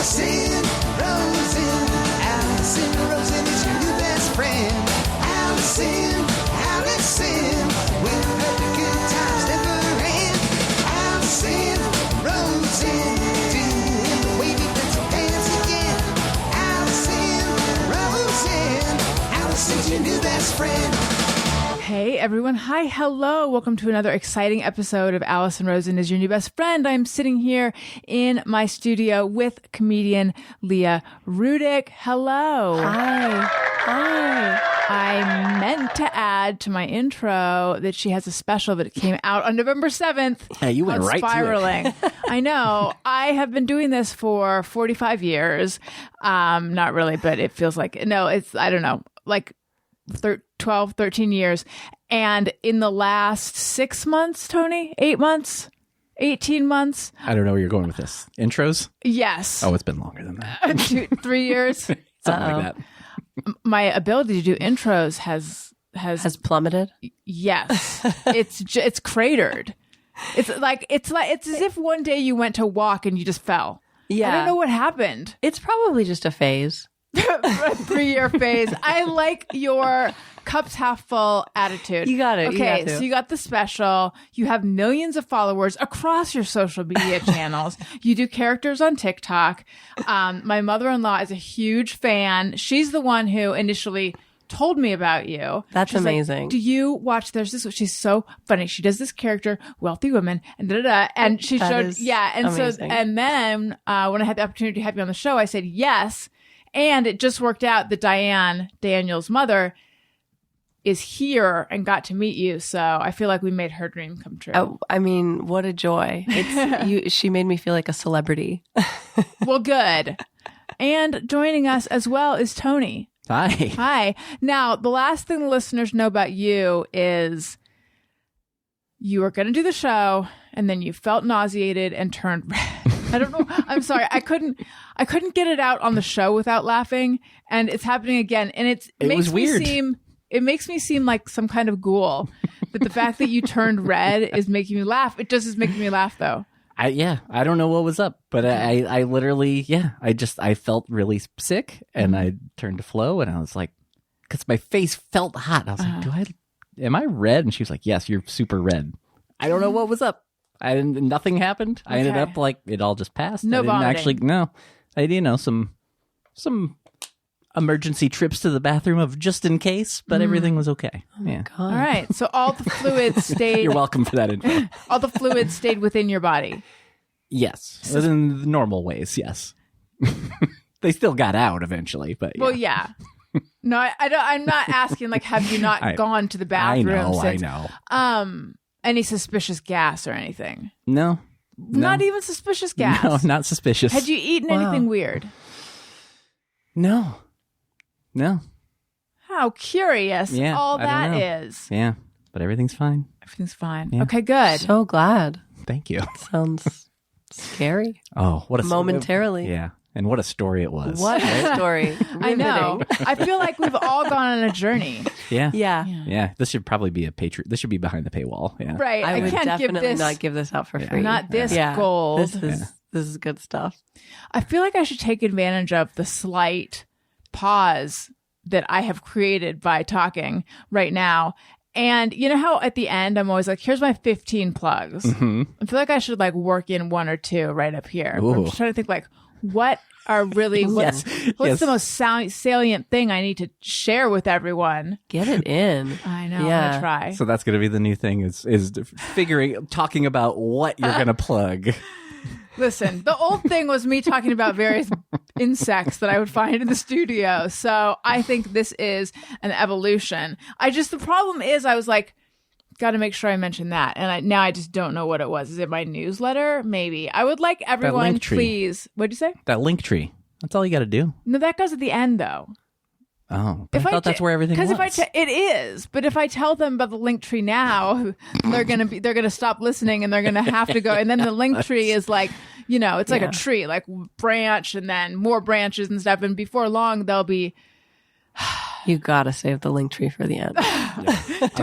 Allison Rosen. Allison Rosen is your new best friend. Allison, with her the good times never end. Allison Rosen, doing the wavy pencil dance again. Allison Rosen, Allison's your new best friend. Hey everyone. Hi. Hello. Welcome to another exciting episode of Allison Rosen is your new best friend. I'm sitting here in my studio with comedian Leah Rudick. Hello. Hi. I meant to add to my intro that she has a special that came out on November 7th. Yeah, you went right Spiraling. to it. I know. I have been doing this for 45 years. Not really, but it feels like, no, it's, I don't know, like 12, 13 years. And in the last 6 months, Tony, 8 months, 18 months. I don't know where you're going with this. Intros? Yes. Oh, it's been longer than that. 3 years. Something like that. My ability to do intros has plummeted. Yes. It's cratered. It's as if one day you went to walk and you just fell. Yeah. I don't know what happened. It's probably just a phase. A 3-year phase. I like your cups half full attitude. You got it. Okay, so you got the special. You have millions of followers across your social media channels. You do characters on TikTok. My mother-in-law is a huge fan. She's the one who initially told me about you. That's amazing. Like, do you watch? There's this. She's so funny. She does this character, wealthy woman, and and she showed. And amazing. So and then when I had the opportunity to have you on the show, I said yes. And it just worked out that Diane, Daniel's mother, is here and got to meet you. So I feel like we made her dream come true. Oh, I mean, what a joy. She made me feel like a celebrity. Well, good. And joining us as well is Tony. Hi. Hi. Now, the last thing the listeners know about you is you were going to do the show and then you felt nauseated and turned red. I don't know. I'm sorry. I couldn't get it out on the show without laughing, and it's happening again. And it makes was weird. It makes me seem like some kind of ghoul. But the fact that you turned red is making me laugh. It just is making me laugh, though. I don't know what was up, but I literally, I felt really sick, and I turned to Flo, and I was like, because my face felt hot. I was like, am I red? And she was like, yes, you're super red. I don't know what was up. Nothing happened. I ended up like it all just passed. No vomiting. I did some emergency trips to the bathroom of just in case, but everything was okay. Yeah. God. All right. So all the fluids stayed. You're welcome for that info. All the fluids stayed within your body. Yes, in the normal ways. Yes, they still got out eventually, but yeah. Well, yeah. No, I don't. I'm not asking like, have you not gone to the bathroom? I know. Any suspicious gas or anything? No. Not even suspicious gas? No, not suspicious. Had you eaten anything weird? No. How curious Yeah, all I don't know. that is. Yeah, but everything's fine. Everything's fine. Yeah. Okay, good. So glad. Thank you. Sounds scary. Oh, what a momentarily. Yeah, and what a story it was. What a story. I know. Riveting. I feel like we've all gone on a journey. Yeah. Yeah. This should probably be This should be behind the paywall. Yeah. Right. I would can't definitely give this, not give this out for free. not this Yeah. gold. This is good stuff. I feel like I should take advantage of the slight pause that I have created by talking right now. And you know how at the end I'm always like, here's my 15 plugs. Mm-hmm. I feel like I should like work in one or two right up here. Ooh. I'm just trying to think like, what are really what's the most salient thing I need to share with everyone? Get it in. I know. Yeah. I'm gonna try. So that's going to be the new thing is talking about what you're going to plug. Listen, the old thing was me talking about various insects that I would find in the studio. So I think this is an evolution. The problem is I was like, got to make sure I mention that. And now I just don't know what it was. Is it my newsletter? Maybe. I would like everyone, please. What'd you say? That link tree. That's all you got to do. No, that goes at the end though. Oh, I thought that's where everything was. Because it is, but if I tell them about the link tree now, they're gonna stop listening and they're gonna have to go. And then the link tree is like, it's like a tree, like branch and then more branches and stuff. And before long, they'll be You gotta save the link tree for the end. Tony,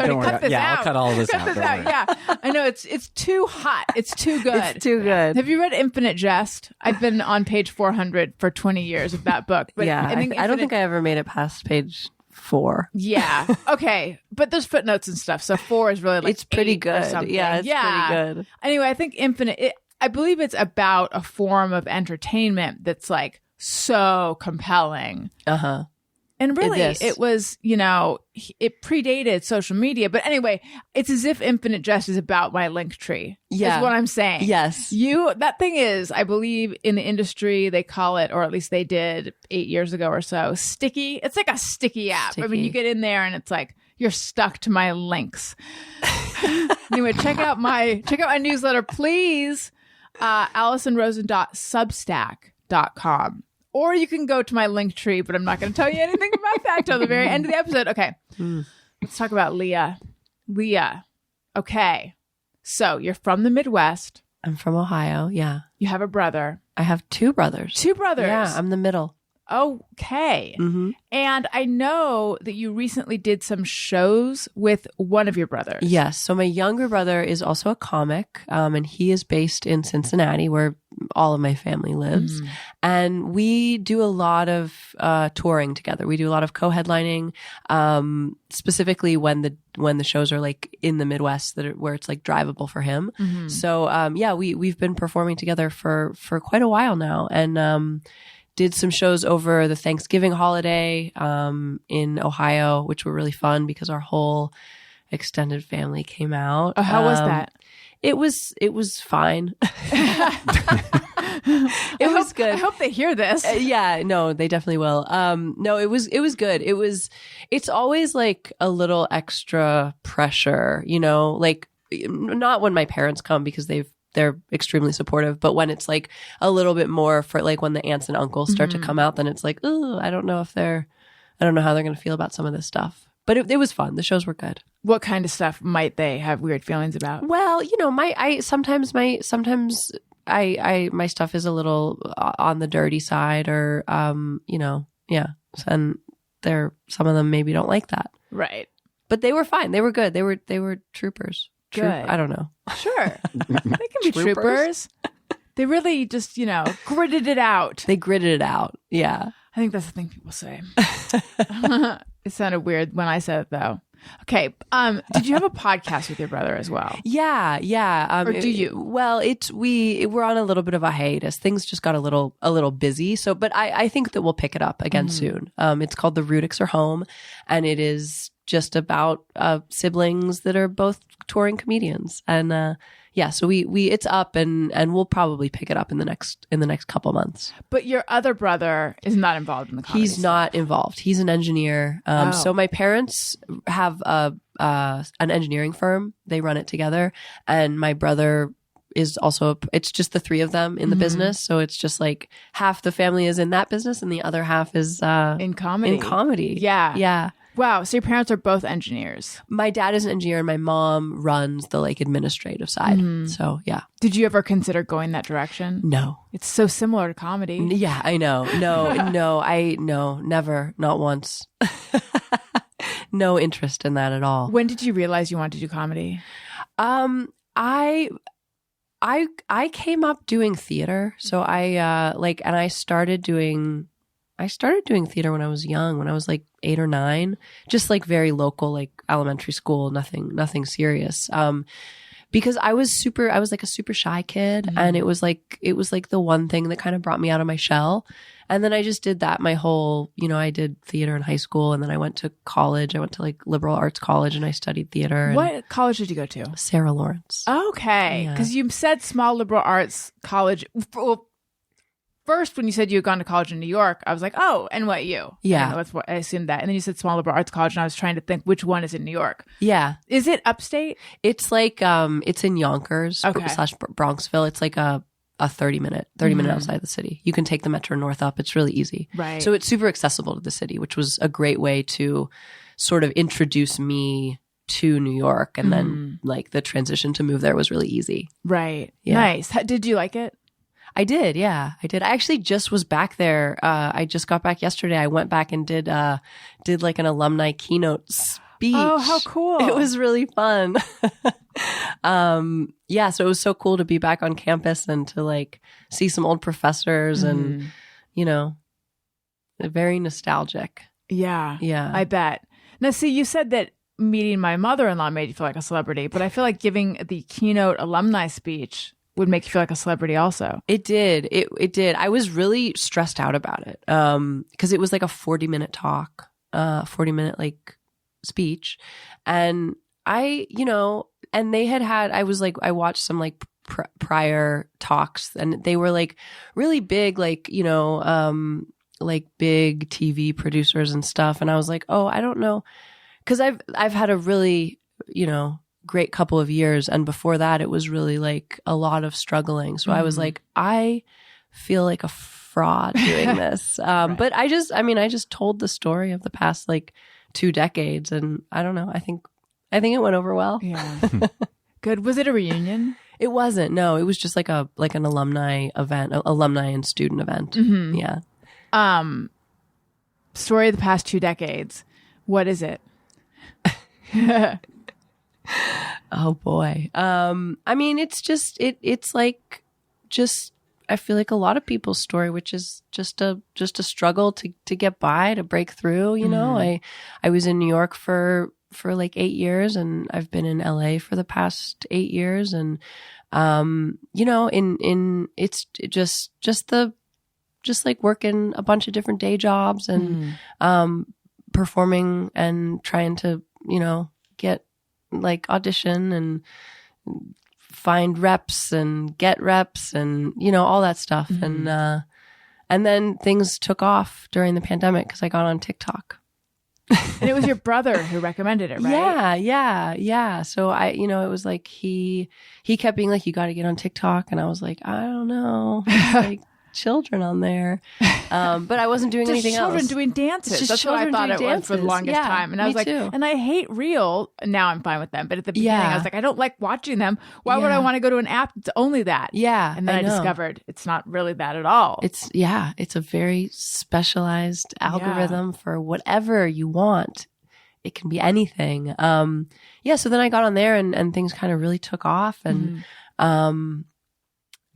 Don't worry. cut this out. I'll cut all this out. Cut this Don't out. worry. Yeah, I know it's too hot. It's too good. It's too good. Have you read Infinite Jest? I've been on page 400 for 20 years of that book. But Yeah, I don't think Infinite- I ever made it past page 4. Yeah. Okay. But there's footnotes and stuff. So 4 is really like It's pretty 8 or good. something. Yeah, it's pretty good. Anyway, I think I believe it's about a form of entertainment that's like so compelling. Uh-huh. And really, is. it was, it predated social media. But anyway, it's as if Infinite Jest is about my link tree. Yeah. Is what I'm saying. Yes. That thing is, I believe in the industry, they call it, or at least they did 8 years ago or so, sticky. It's like a sticky app. I mean, Sticky. you get in there and it's like, you're stuck to my links. Anyway, check out my newsletter, please. AllisonRosen.substack.com. Or you can go to my link tree, but I'm not going to tell you anything about that till the very end of the episode. Okay. Let's talk about Leah. Leah. Okay. So you're from the Midwest. I'm from Ohio. Yeah. You have a brother. I have 2 brothers. 2 brothers. Yeah, I'm the middle. Okay. Mm-hmm. And I know that you recently did some shows with one of your brothers. Yes. So my younger brother is also a comic, and he is based in Cincinnati, where all of my family lives. And we do a lot of touring together. We do a lot of co-headlining, specifically when the shows are like in the Midwest where it's like drivable for him. So we've been performing together for quite a while now, and did some shows over the Thanksgiving holiday in Ohio, which were really fun because our whole extended family came out. Oh, how was that? It was fine. It was good. I hope they hear this. Yeah, no, they definitely will. No, it was good. It's always like a little extra pressure, like not when my parents come because they're extremely supportive, but when it's like a little bit more for like when the aunts and uncles start to come out, then it's like, oh, I don't know how they're going to feel about some of this stuff. But it was fun. The shows were good. What kind of stuff might they have weird feelings about? Well, sometimes my stuff is a little on the dirty side, or yeah, and some of them maybe don't like that. Right. But they were fine. They were good. They were troopers. Good. I don't know. Sure. They can be troopers. They really just, gritted it out. They gritted it out. Yeah. I think that's the thing people say. It sounded weird when I said it, though. Okay. Did you have a podcast with your brother as well? Yeah. Or do you? Well, we're on a little bit of a hiatus. Things just got a little busy. So, but I think that we'll pick it up again soon. It's called The Rudicks Are Home, and it is just about siblings that are both touring comedians. And so we it's up, and we'll probably pick it up in the next couple months. But your other brother is not involved in the comedy. He's not involved. He's an engineer. So my parents have an engineering firm. They run it together, and my brother is also. It's just the 3 of them in the business. So it's just like half the family is in that business, and the other half is in comedy. Yeah. Wow. So your parents are both engineers. My dad is an engineer, and my mom runs the like administrative side. So yeah. Did you ever consider going that direction? No. It's so similar to comedy. Yeah, I know. No, never, not once. No interest in that at all. When did you realize you wanted to do comedy? I came up doing theater. So I started doing theater when I was young, when I was like 8 or 9, just like very local, like elementary school, nothing serious. Because I was like a super shy kid, and it was like the one thing that kind of brought me out of my shell. And then I just did that my whole, I did theater in high school, and then I went to college. I went to like liberal arts college, and I studied theater. What college did you go to? Sarah Lawrence. Okay. Because you said small liberal arts college. Well, first, when you said you had gone to college in New York, I was like, oh, NYU. Yeah. That's what I assumed that. And then you said small liberal arts college, and I was trying to think which one is in New York. Yeah. Is it upstate? It's like, it's in Yonkers / Bronxville. It's like a 30-minute outside the city. You can take the Metro North up. It's really easy. Right. So it's super accessible to the city, which was a great way to sort of introduce me to New York. And then like the transition to move there was really easy. Right. Yeah. Nice. Did you like it? I did. Yeah, I did. I actually just was back there. I just got back yesterday. I went back and did like an alumni keynote speech. Oh, how cool. It was really fun. Yeah, so it was so cool to be back on campus and to like see some old professors and, you know, very nostalgic. Yeah. Yeah. I bet. Now, see, you said that meeting my mother-in-law made you feel like a celebrity, but I feel like giving the keynote alumni speech would make you feel like a celebrity also. It did. It did. I was really stressed out about it. Cause it was like a 40-minute talk, 40-minute like speech. And and they I watched some like prior talks and they were like really big, like, like big TV producers and stuff. And I was like, oh, I don't know. Cause I've had a really, great couple of years. And before that, it was really like a lot of struggling. So I was like, I feel like a fraud doing this. But I just told the story of the past like 2 decades. And I don't know. I think it went over well. Yeah. Good. Was it a reunion? It wasn't. No, it was just like an alumni event, alumni and student event. Mm-hmm. Yeah. Story of the past 2 decades. What is it? Oh boy. It's like I feel like a lot of people's story, which is just a struggle to get by, to break through, I was in New York for like 8 years and I've been in LA for the past 8 years. And, it's just like working a bunch of different day jobs and, performing and trying to, get like audition and find reps and get reps and, all that stuff. And then things took off during the pandemic because I got on TikTok. And it was your brother who recommended it, right? Yeah. So it was like he kept being like, you got to get on TikTok. And I was like, I don't know. Like children on there. But I wasn't doing anything else. Children doing dances. Just That's what I thought it was for the longest Yeah, time. And I was like, too. and I hate Reel. Now I'm fine with them. But at the beginning, I was like, I don't like watching them. Why would I want to go to an app that's only that? Yeah. And then I discovered it's not really that at all. It's a very specialized algorithm for whatever you want. It can be anything. So then I got on there and things kind of really took off and,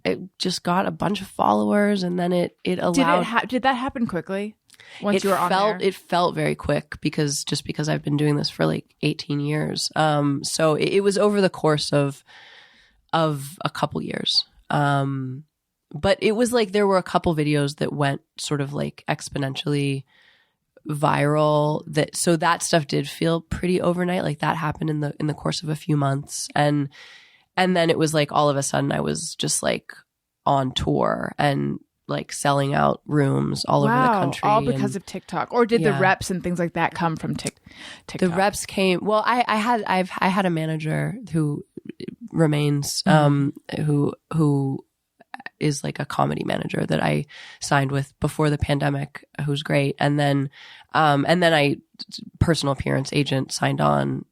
it just got a bunch of followers and then it allowed. Did that happen quickly? Once you were on there? It felt very quick because I've been doing this for like 18 years. So it was over the course of a couple years. But it was like there were a couple videos that went sort of like exponentially viral so that stuff did feel pretty overnight. Like that happened in the course of a few months. And then it was like all of a sudden I was just like on tour and like selling out rooms all over the country. All because of TikTok. Or did the reps and things like that come from TikTok? The reps came. Well, I had a manager who remains who is like a comedy manager that I signed with before the pandemic, who's great. And then I personal appearance agent signed on,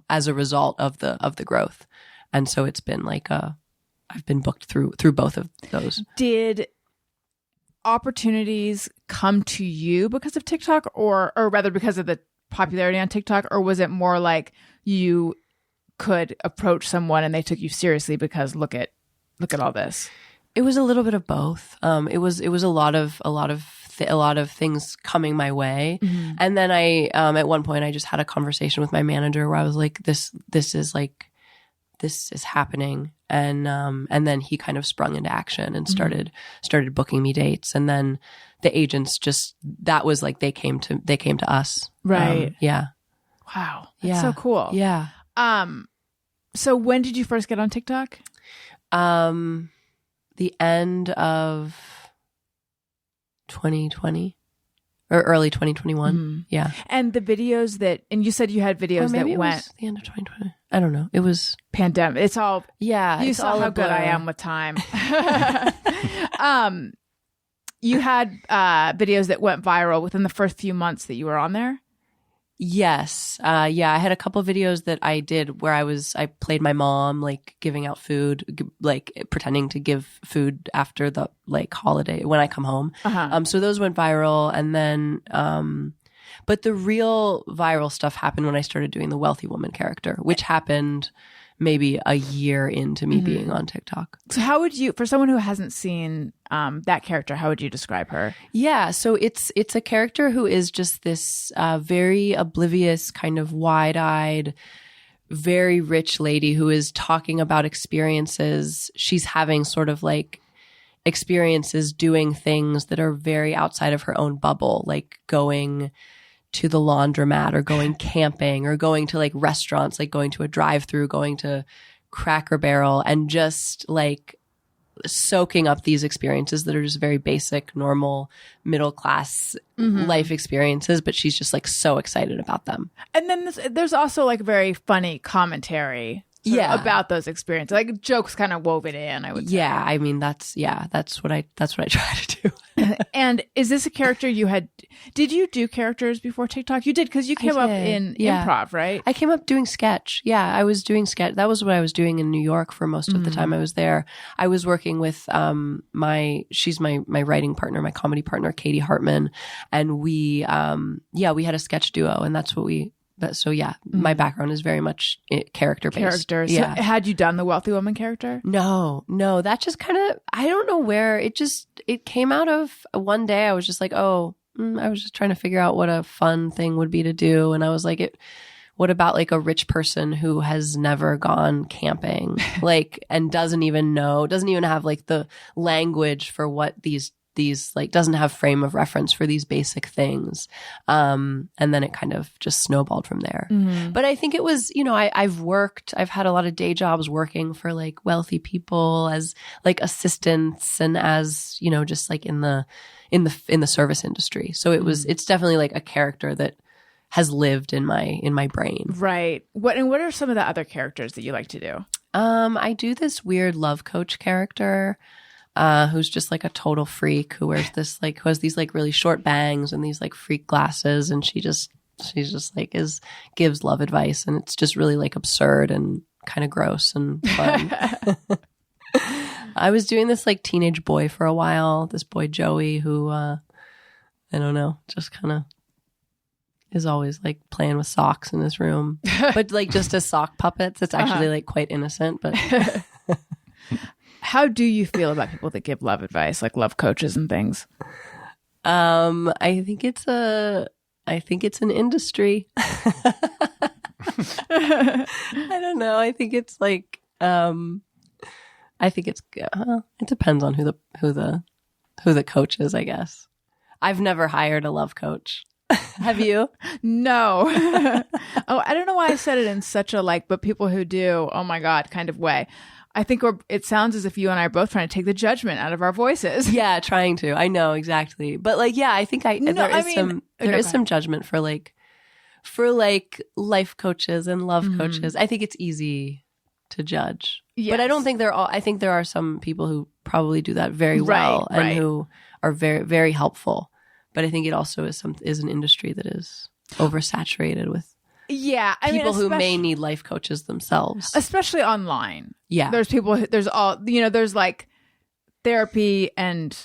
as a result of the growth. And so it's been like I've been booked through both of those. Did opportunities come to you because of TikTok or rather because of the popularity on TikTok? Or was it more like you could approach someone and they took you seriously because look at all this? It was a little bit of both. It was a lot of things coming my way. Mm-hmm. And then I, at one point I just had a conversation with my manager where I was like, this is happening. And then he kind of sprung into action and started booking me dates. And then the agents that was like, they came to us. Right. Yeah. Wow. That's so cool. Yeah. So when did you first get on TikTok? The end of 2020 or early 2021. Mm-hmm. Yeah. And the videos and you said you had videos that went. Was the end of 2020. I don't know. It was pandemic. It's all. Yeah. You saw how good I am with time. You had videos that went viral within the first few months that you were on there. Yes. Yeah, I had a couple videos that I did where I played my mom, like giving out food, like pretending to give food after the like holiday when I come home. So those went viral. And then, but the real viral stuff happened when I started doing the wealthy woman character, which happened maybe a year into me being on TikTok. So how would you, for someone who hasn't seen that character, how would you describe her? Yeah, so it's a character who is just this very oblivious, kind of wide-eyed, very rich lady who is talking about experiences she's having, sort of like experiences doing things that are very outside of her own bubble, like going to the laundromat or going camping or going to like restaurants, like going to a drive-through, going to Cracker Barrel, and just like soaking up these experiences that are just very basic, normal, middle class life experiences, but she's just like so excited about them. And then there's also like very funny commentary about those experiences, like jokes kind of woven in, I would say. Yeah, I mean that's what I try to do. And is this a character did you do characters before TikTok? You did, because you came up in improv, right? I came up doing sketch. Yeah, I was doing sketch. That was what I was doing in New York for most of the time I was there. I was working with she's my writing partner, my comedy partner, Katie Hartman, and we had a sketch duo, and that's what we. But so my background is very much character based. Characters. Yeah. So had you done the wealthy woman character? No. That just kind of, I don't know where it came out of. One day I was just like, I was just trying to figure out what a fun thing would be to do, and I was like, what about like a rich person who has never gone camping, like, and doesn't even have like the language for what these like, doesn't have frame of reference for these basic things. And then it kind of just snowballed from there. But I think it was, I've had a lot of day jobs working for like wealthy people as like assistants and as, just like in the service industry. So it's definitely like a character that has lived in my brain. Right. What are some of the other characters that you like to do? I do this weird love coach character. Who's just like a total freak, who wears this like, who has these like really short bangs and these like freak glasses, and she's just like gives love advice, and it's just really like absurd and kind of gross and fun. I was doing this like teenage boy for a while, this boy Joey, who I don't know, just kind of is always like playing with socks in his room, but like just as sock puppets. It's actually like quite innocent, but. How do you feel about people that give love advice, like love coaches and things? I think it's an industry. I don't know. I think it's like, it depends on who the coach is, I guess. I've never hired a love coach. Have you? No. I don't know why I said it in such a like, but people who do, oh my God, kind of way. I think it sounds as if you and I are both trying to take the judgment out of our voices. Yeah, trying to. I know, exactly. But like, yeah, I think there is some judgment for life coaches and love coaches. I think it's easy to judge. Yes. But I don't think I think there are some people who probably do that very well and who are very, very helpful. But I think it also is an industry that is oversaturated with people who may need life coaches themselves, especially online. Yeah, there's like therapy and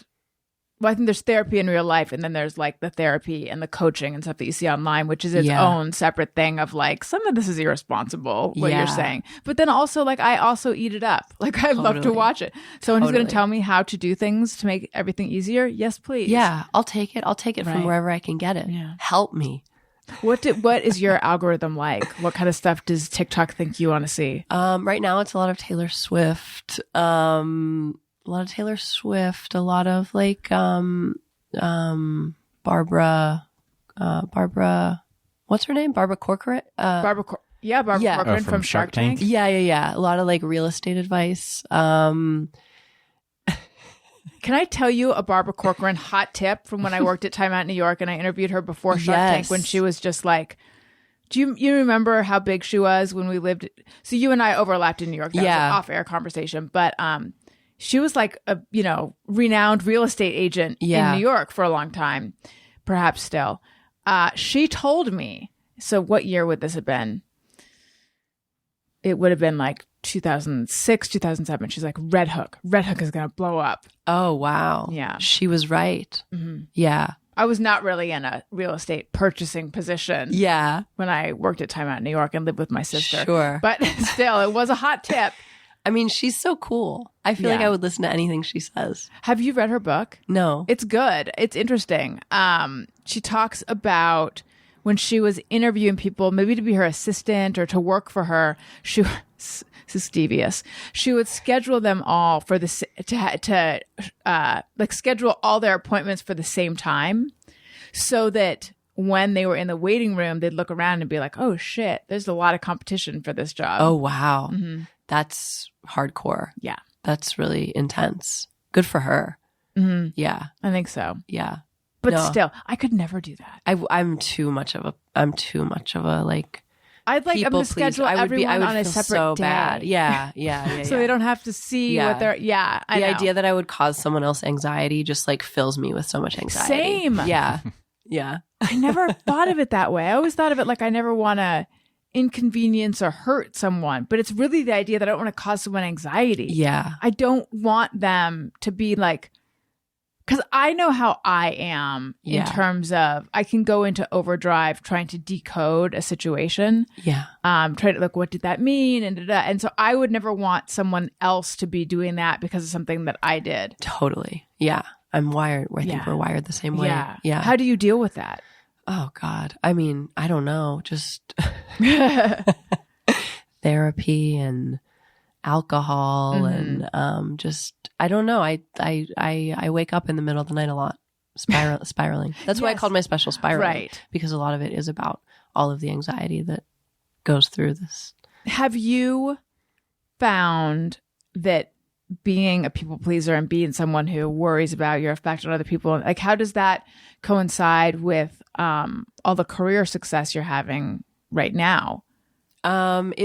I think there's therapy in real life, and then there's like the therapy and the coaching and stuff that you see online, which is its own separate thing of like, some of this is irresponsible, what you're saying. But then also like, I also eat it up. Like I love to watch it. Someone who's going to tell me how to do things to make everything easier. Yes, please. Yeah. I'll take it from wherever I can get it. Yeah. Help me. What is your algorithm like? What kind of stuff does TikTok think you want to see? Right now it's a lot of Taylor Swift. A lot of like Barbara, what's her name? Barbara Corcoran? Barbara Corcoran from Shark Tank. Yeah. A lot of like real estate advice. Can I tell you a Barbara Corcoran hot tip from when I worked at Time Out New York and I interviewed her before Shark Tank, when she was just like, do you remember how big she was when we lived? So you and I overlapped in New York. That was an off-air conversation, but she was like a renowned real estate agent in New York for a long time, perhaps still. She told me So what year would this have been? It would have been like 2006, 2007. She's like, Red Hook is going to blow up. Oh, wow. Yeah. She was right. Mm-hmm. Yeah. I was not really in a real estate purchasing position Yeah. when I worked at Time Out in New York and lived with my sister. Sure. But still, it was a hot tip. I mean, she's so cool. I feel like I would listen to anything she says. Have you read her book? No. It's good. It's interesting. She talks about when she was interviewing people, maybe to be her assistant or to work for her. This is devious. She would schedule them all for like schedule all their appointments for the same time, so that when they were in the waiting room, they'd look around and be like, "Oh shit, there's a lot of competition for this job." Oh, wow. Mm-hmm. That's hardcore. Yeah, that's really intense. Good for her. Mm-hmm. Yeah, I think so. Yeah. But still, I could never do that. I'm too much of a like. I'm going to schedule everyone on a separate so day. Bad. Yeah. So they don't have to see what they're. Yeah, the idea that I would cause someone else anxiety just like fills me with so much anxiety. Same. Yeah. I never thought of it that way. I always thought of it like I never want to inconvenience or hurt someone, but it's really the idea that I don't want to cause someone anxiety. Yeah. I don't want them to be like. Because I know how I am in terms of I can go into overdrive trying to decode a situation. Yeah. Try to look, what did that mean? And so I would never want someone else to be doing that because of something that I did. Totally. Yeah. I'm wired. I think we're wired the same way. Yeah. How do you deal with that? Oh, God. I mean, I don't know. Just therapy and alcohol and just I don't know. I wake up in the middle of the night a lot, spiraling. That's why I called my special spiraling, right? Because a lot of it is about all of the anxiety that goes through this. Have you found that being a people pleaser and being someone who worries about your effect on other people, like how does that coincide with all the career success you're having right now? That's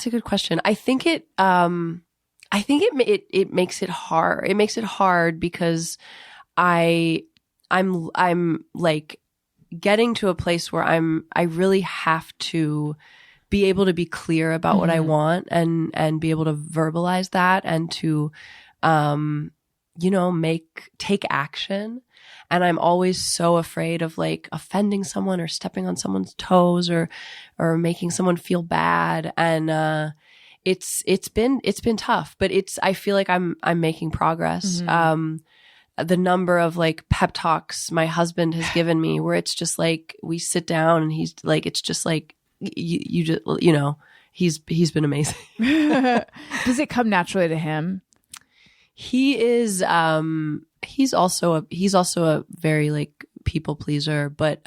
a good question. I think it makes it hard. It makes it hard because I'm like getting to a place where I really have to be able to be clear about what I want and be able to verbalize that and to take action. And I'm always so afraid of like offending someone or stepping on someone's toes or making someone feel bad. And it's been tough, but I feel like I'm making progress. The number of like pep talks my husband has given me where it's just like we sit down and he's like, it's just like you just, he's been amazing. Does it come naturally to him? He is he's also a very like people pleaser, but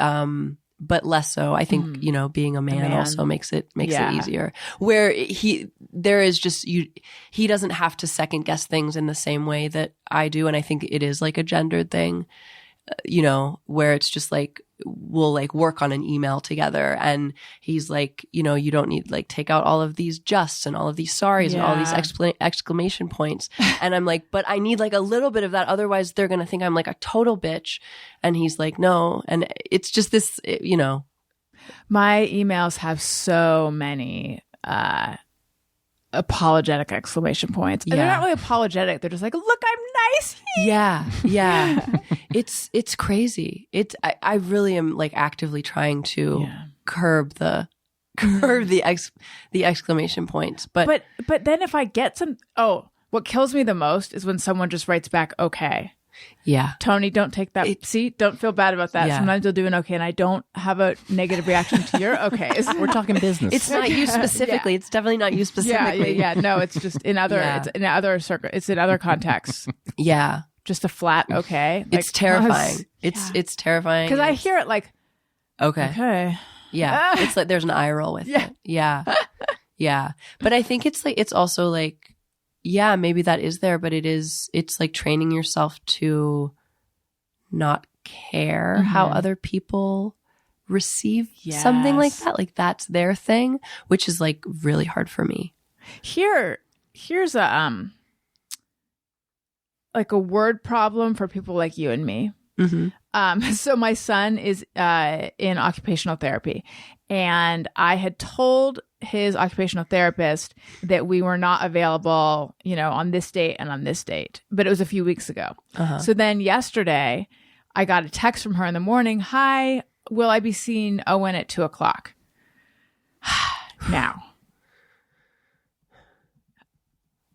less so. I think being a man also makes it easier. Where he doesn't have to second guess things in the same way that I do, and I think it is like a gendered thing. Where it's just like we'll like work on an email together and he's like, you don't need like take out all of these justs and all of these sorries and all these exclamation points. And I'm like, but I need like a little bit of that. Otherwise they're going to think I'm like a total bitch. And he's like, no. And it's just this, My emails have so many, apologetic exclamation points. And they're not really apologetic. They're just like, look, I'm nice. Yeah. It's crazy. I really am like actively trying to curb the exclamation points. But then if I get what kills me the most is when someone just writes back, okay. Yeah. Tony, don't take that. See, don't feel bad about that. Yeah. Sometimes you'll do an okay and I don't have a negative reaction to your okays. We're talking business. It's not you specifically. It's definitely not you specifically. Yeah. No, it's just in other, it's in other contexts. Yeah. Just a flat okay. Like, it's terrifying. It's terrifying. Because I hear it like, okay. Yeah. It's like there's an eye roll with it. Yeah. Yeah. But I think it's like, it's also like, yeah, maybe that is there, but it's like training yourself to not care how other people receive something like that. Like that's their thing, which is like really hard for me. Here's a like a word problem for people like you and me. So my son is in occupational therapy, and I had told his occupational therapist that we were not available, on this date and on this date, but it was a few weeks ago. So then yesterday I got a text from her in the morning. Hi, will I be seeing Owen at 2:00? Now.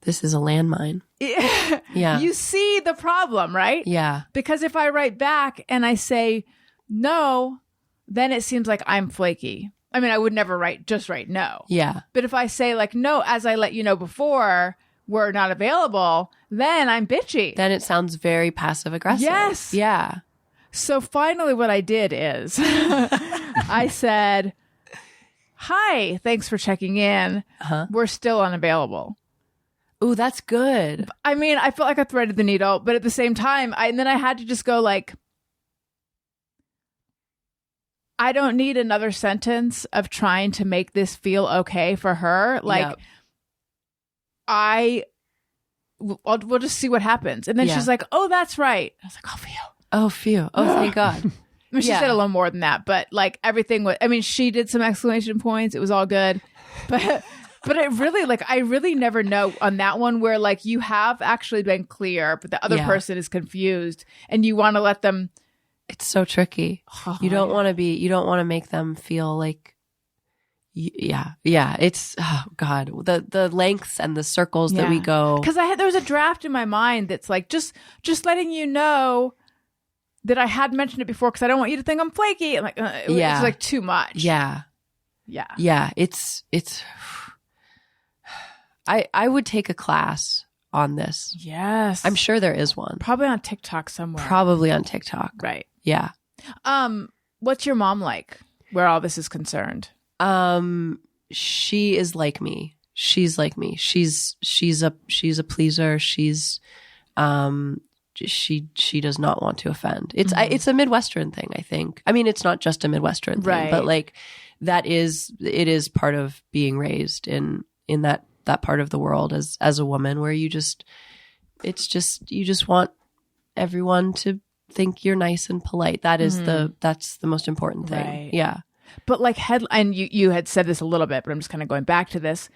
This is a landmine. Yeah. You see the problem, right? Yeah. Because if I write back and I say no, then it seems like I'm flaky. I mean, I would never write no. Yeah. But if I say like, no, as I let you know before, we're not available, then I'm bitchy. Then it sounds very passive aggressive. Yes. Yeah. So finally what I did is I said, hi, thanks for checking in. We're still unavailable. Ooh, that's good. I mean, I felt like I threaded the needle, but at the same time, and then I had to just go like, I don't need another sentence of trying to make this feel okay for her. Like, Yep. we'll just see what happens. And then she's like, oh, that's right. I was like, oh, phew. Oh, phew. Oh, thank God. I mean, she said a little more than that, but like everything was, I mean, she did some exclamation points. It was all good. But it really, like, I really never know on that one where like you have actually been clear, but the other person is confused and you want to let them. It's so tricky. You don't want to make them feel like, it's, oh God, the lengths and the circles that we go. Because there was a draft in my mind that's like, just letting you know that I had mentioned it before because I don't want you to think I'm flaky. I'm like, it's like too much. Yeah. Yeah. Yeah. It's, I would take a class on this. Yes. I'm sure there is one. Probably on TikTok somewhere. Probably on TikTok. Right. Yeah. What's your mom like where all this is concerned? She is like me. She's like me. She's a pleaser. She does not want to offend. It's a Midwestern thing, I think. I mean, it's not just a Midwestern thing, right. but like it is part of being raised in that part of the world as a woman where you just want everyone to think you're nice and polite. That's the most important thing. Right. Yeah. But like and you had said this a little bit, but I'm just kind of going back to this.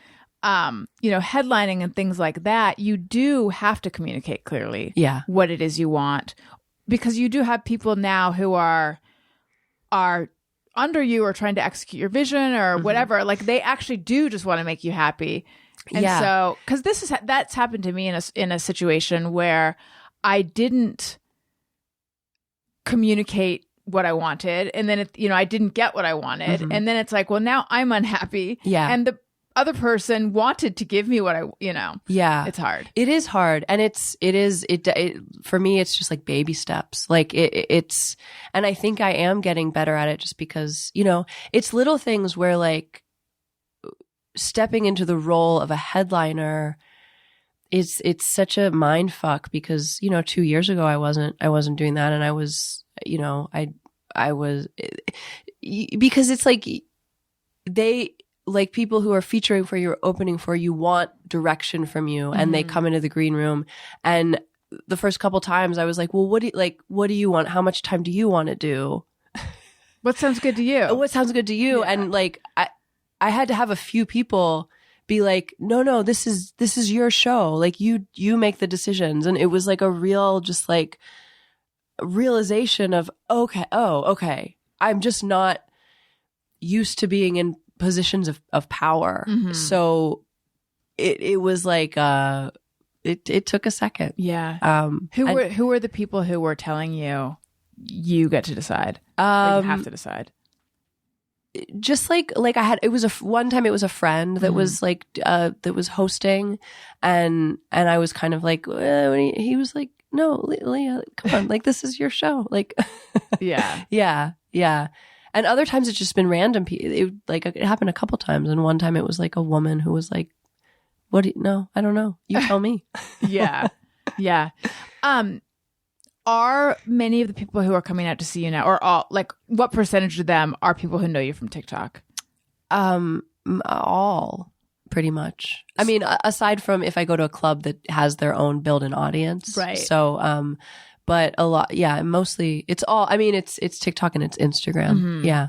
Headlining and things like that, you do have to communicate clearly what it is you want, because you do have people now who are under you or trying to execute your vision or whatever. Like they actually do just want to make you happy. And so, because that's happened to me in a situation where I didn't communicate what I wanted, and then I didn't get what I wanted, and then it's like, well, now I'm unhappy. Yeah, and the other person wanted to give me what yeah, it's hard. It is hard, and it for me, it's just like baby steps. Like it's, and I think I am getting better at it just because it's little things where like stepping into the role of a headliner, it's such a mind fuck because 2 years ago I wasn't doing that, and I was I was because it's like they like people who are featuring for you or opening for you want direction from you, and they come into the green room, and the first couple times I was like, well, what do you want? How much time do you want to do? What sounds good to you? What sounds good to you? Yeah. And like I had to have a few people be like, no, this is your show. Like you make the decisions. And it was like a real, just like realization of, okay. I'm just not used to being in positions of power. So it was like, it took a second. Yeah. Who were the people who were telling you get to decide? Or you have to decide? Just like I had, one time it was a friend that was like, that was hosting, and I was kind of like, he was like, no, Leah, come on, like this is your show. Like, yeah. And other times it's just been random. It happened a couple times. And one time it was like a woman who was like, no, I don't know. You tell me. Yeah. Are many of the people who are coming out to see you now, or all, like, what percentage of them are people who know you from TikTok? All, pretty much. I mean, aside from if I go to a club that has their own built-in audience. Right. So, But a lot, yeah, mostly it's all, I mean, it's TikTok and it's Instagram. Yeah.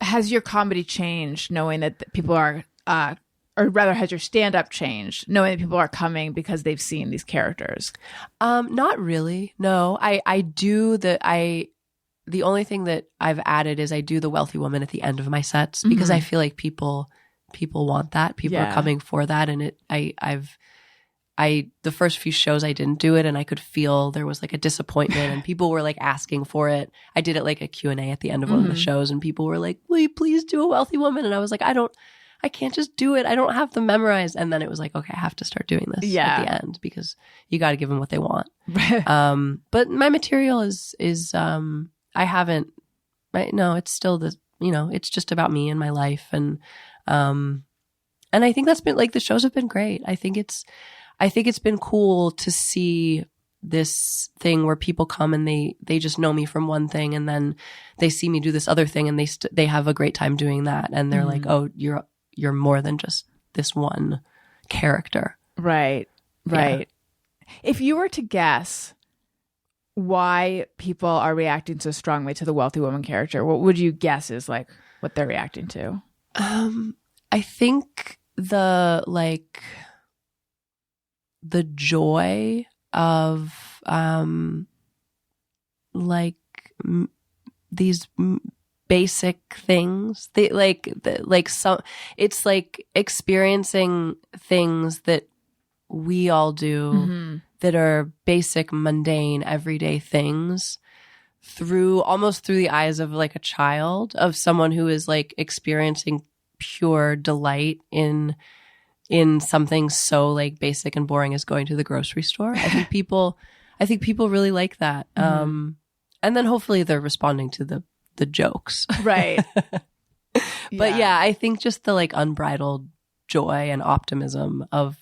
Has your comedy changed knowing that people are, or rather has your stand-up changed knowing that people are coming because they've seen these characters? Not really. No, I do the only thing that I've added is I do the wealthy woman at the end of my sets because I feel like people want that. People are coming for that. And the first few shows I didn't do it and I could feel there was like a disappointment and people were like asking for it. I did it like a Q&A at the end of one of the shows and people were like, will you please do a wealthy woman? And I was like, I can't just do it. I don't have them memorized. And then it was like, okay, I have to start doing this at the end because you got to give them what they want. But my material is I haven't, no, it's still it's just about me and my life. And I think that's been like, the shows have been great. I think it's been cool to see this thing where people come and they just know me from one thing and then they see me do this other thing and they have a great time doing that. And they're like, oh, you're more than just this one character. Right. Yeah. If you were to guess why people are reacting so strongly to the wealthy woman character, what would you guess is like what they're reacting to? I think the joy of these basic things. It's like experiencing things that we all do that are basic, mundane, everyday things almost through the eyes of like a child, of someone who is like experiencing pure delight in something so like basic and boring as going to the grocery store. I think people really like that. And then hopefully they're responding to the jokes. Right. But yeah, I think just the like unbridled joy and optimism of